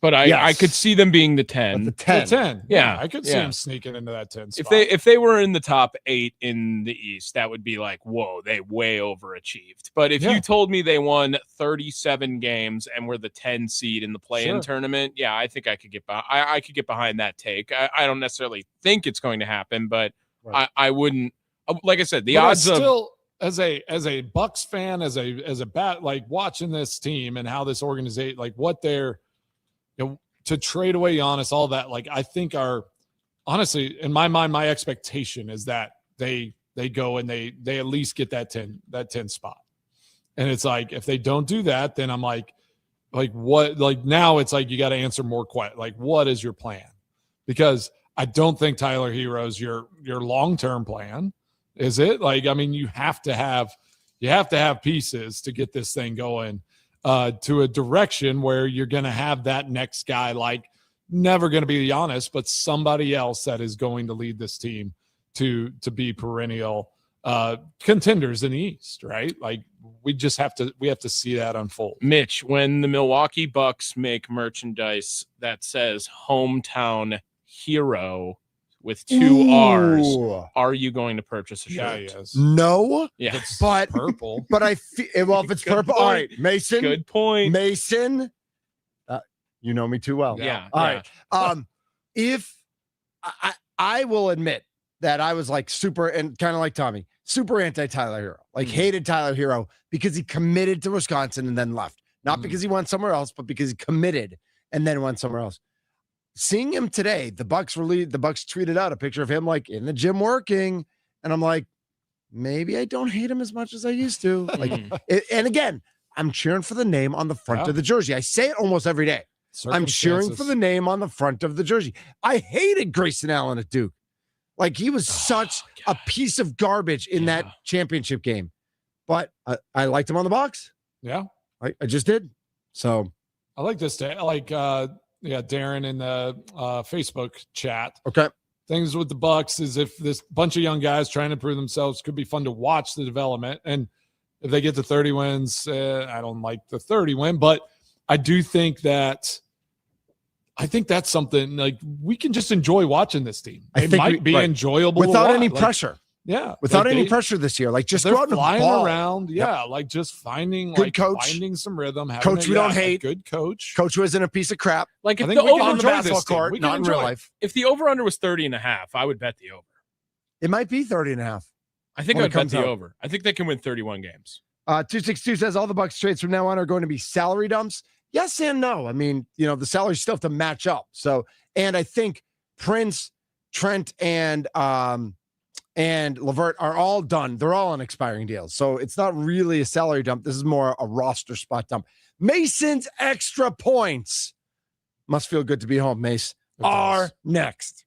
But I Yes. could see them being the But 10. the 10. The 10. Yeah, I could see yeah. them sneaking into that 10 spot. If they were in the top 8 in the East, that would be like, whoa, they way overachieved. But if Yeah. you told me they won 37 games and were the 10 seed in the play-in Sure. tournament, yeah, I think I could get I could get behind that take. I don't necessarily think it's going to happen, but Right. I wouldn't. Like I said, the But I odds of still, as a Bucks fan, as a bat, like watching this team and how this organization, like what they're, to trade away Giannis, all that, like I think honestly, in my mind, my expectation is that they go and they at least get that 10 spot. And it's like, if they don't do that, then I'm like what, like now it's like, you got to answer more questions. Like, what is your plan? Because I don't think Tyler Hero's your long-term plan. Is it? Like, I mean, you have to have pieces to get this thing going to a direction where you're going to have that next guy, like never going to be Giannis, but somebody else that is going to lead this team to be perennial contenders in the East, right? Like we have to see that unfold. Mitch, when the Milwaukee Bucks make merchandise that says hometown hero with 2 R's, Ooh. are you going to purchase a Yeah, shirt? yes. No, Yeah. but Purple. but I feel well if it's Good purple. All point. right, Mason. Good point. Mason. You know me too well. Yeah. All yeah. right. If I will admit that I was like super and kind of like Tommy, super anti Tyler Hero, like hated Tyler Hero because he committed to Wisconsin and then left. Not because he went somewhere else, but because he committed and then went somewhere else. seeing him today, the Bucks tweeted out a picture of him like in the gym working, and I'm like, maybe I don't hate him as much as I used to. Like, and again, I'm cheering for the name on the front of the jersey. I say it almost every day. I'm cheering for the name on the front of the jersey. I hated Grayson Allen at Duke. Like, he was such a piece of garbage in that championship game. But I liked him on the Bucks. Yeah. I just did. So I like this day. I like Darren in the Facebook chat. Okay. Things with the Bucks is if this bunch of young guys trying to prove themselves could be fun to watch the development. And if they get to 30 wins, I don't like the 30 win, but I do think that's something like we can just enjoy watching this team. It might be enjoyable without any pressure. Yeah, without any pressure this year. Like, just they're go out and flying ball. around. Yeah, like just finding good coach, finding some rhythm. Coach we don't hate. Good coach Who isn't a piece of crap. Like, if I the think we can over on the enjoy basketball this team. court, We can not in enjoy real it. life. If the over-under was 30.5, I would bet the over. It might be 30.5. I think When I'd it bet comes the out. over. I think they can win 31 games. 262 says all the Bucks trades from now on are going to be salary dumps. Yes and no. I mean, the salaries still have to match up. So, and I think Prince, Trent, and Levert are all done. They're all on expiring deals. So it's not really a salary dump. This is more a roster spot dump. Mason's extra points. Must feel good to be home, Mace. Are next.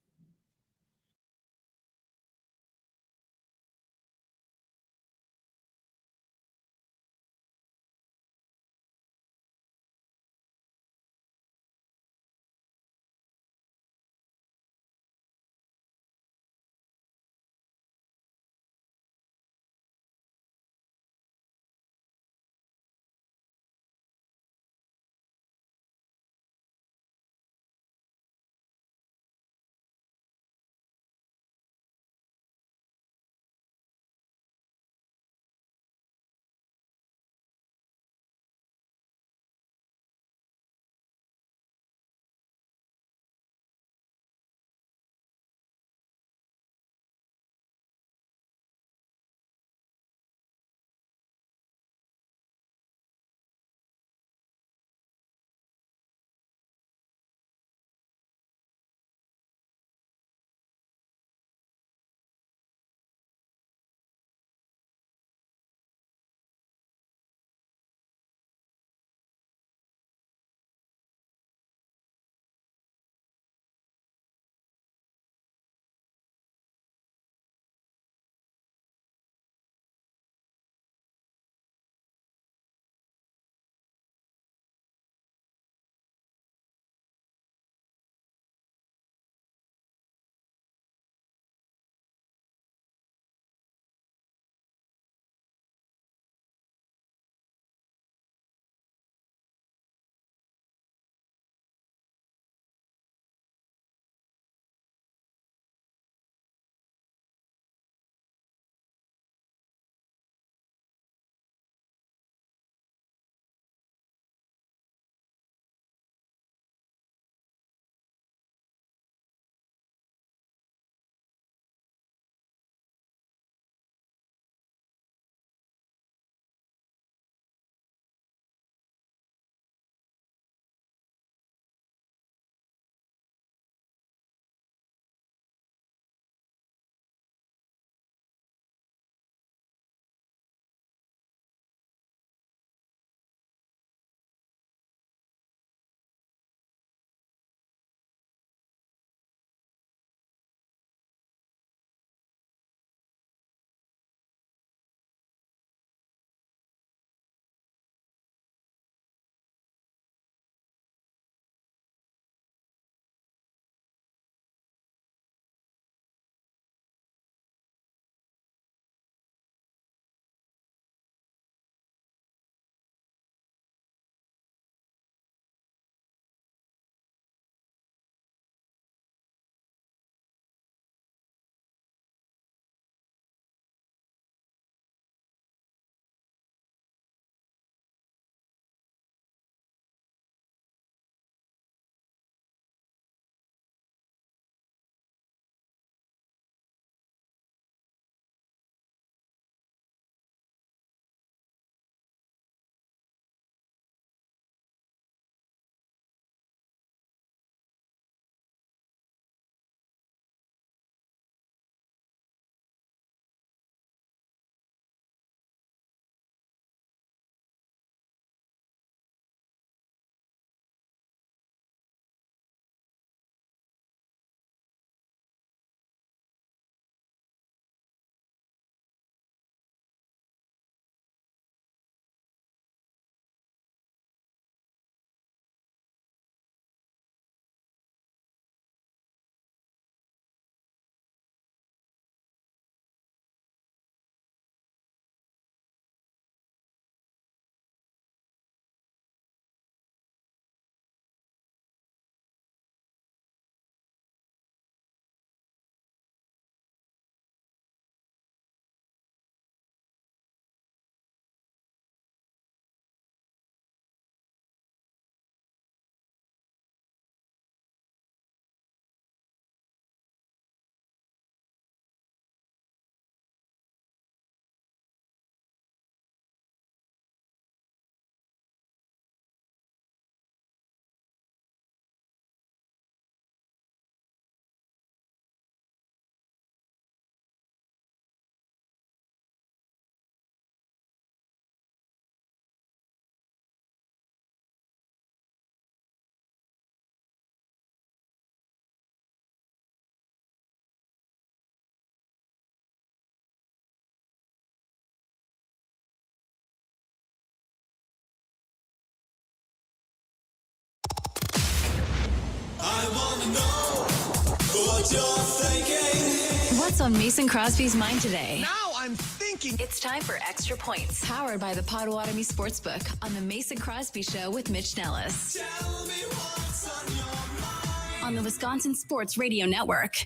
What's on Mason Crosby's mind today? Now I'm thinking. It's time for Extra Points, powered by the Potawatomi Sportsbook on the Mason Crosby Show with Mitch Nellis. Tell me what's on your mind. On the Wisconsin Sports Radio Network.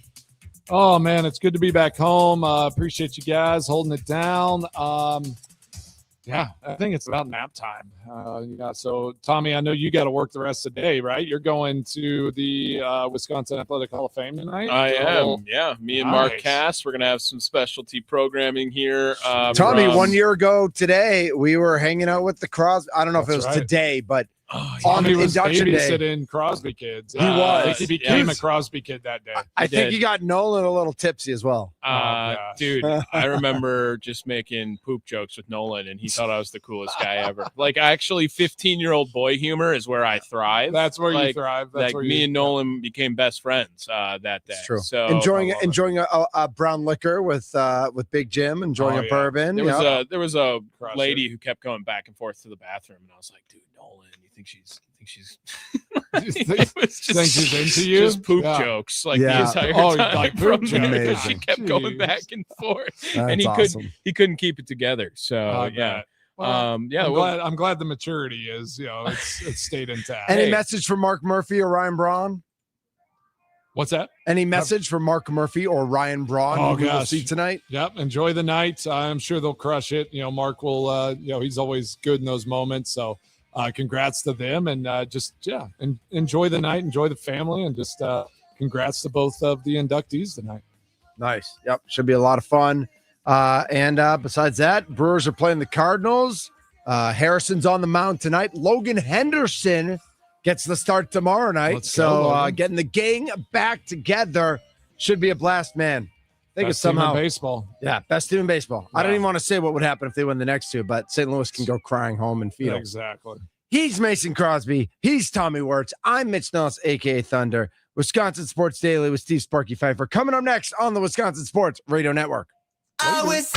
Oh, man, it's good to be back home. Appreciate you guys holding it down. Yeah, I think it's about nap time. So, Tommy, I know you got to work the rest of the day, right? You're going to the Wisconsin Athletic Hall of Fame tonight? I am, yeah. Me and Mark Cass, we're going to have some specialty programming here. Tommy, 1 year ago today, we were hanging out with the Crosby. I don't know if it was today, but on the induction day. Babysitting Crosby kids. He was. He became a Crosby kid that day. I think he got Nolan a little tipsy as well. Dude, I remember just making poop jokes with Nolan, and he thought I was the coolest guy ever. Like, actually, 15-year-old boy humor is where I thrive. That's where you thrive. That's where me and Nolan became best friends that day. That's true. So enjoying a brown liquor with Big Jim, enjoying a bourbon. There was a lady who kept going back and forth to the bathroom, and I was like, dude, Nolan, you think she's think she's into you? Just poop jokes like the entire time. Like poop jokes. There. She kept going back and forth, and he couldn't keep it together. So Well, I'm glad the maturity is, it's stayed intact. Any message from Mark Murphy or Ryan Braun? What's that? Any message from Mark Murphy or Ryan Braun? Oh, who we'll see tonight. Yep. Enjoy the night. I'm sure they'll crush it. Mark will, he's always good in those moments. So congrats to them, and enjoy the night, enjoy the family, and just congrats to both of the inductees tonight. Nice. Yep. Should be a lot of fun. And besides that, Brewers are playing the Cardinals. Harrison's on the mound tonight. Logan Henderson gets the start tomorrow night. Getting the gang back together should be a blast, man. I think it's somehow baseball. Yeah, best team in baseball. Yeah. I don't even want to say what would happen if they win the next two, but St. Louis can go crying home and feel. Exactly. He's Mason Crosby. He's Tommy Wirtz. I'm Mitch Nellis, a.k.a. Thunder. Wisconsin Sports Daily with Steve Sparky Pfeiffer. Coming up next on the Wisconsin Sports Radio Network. I was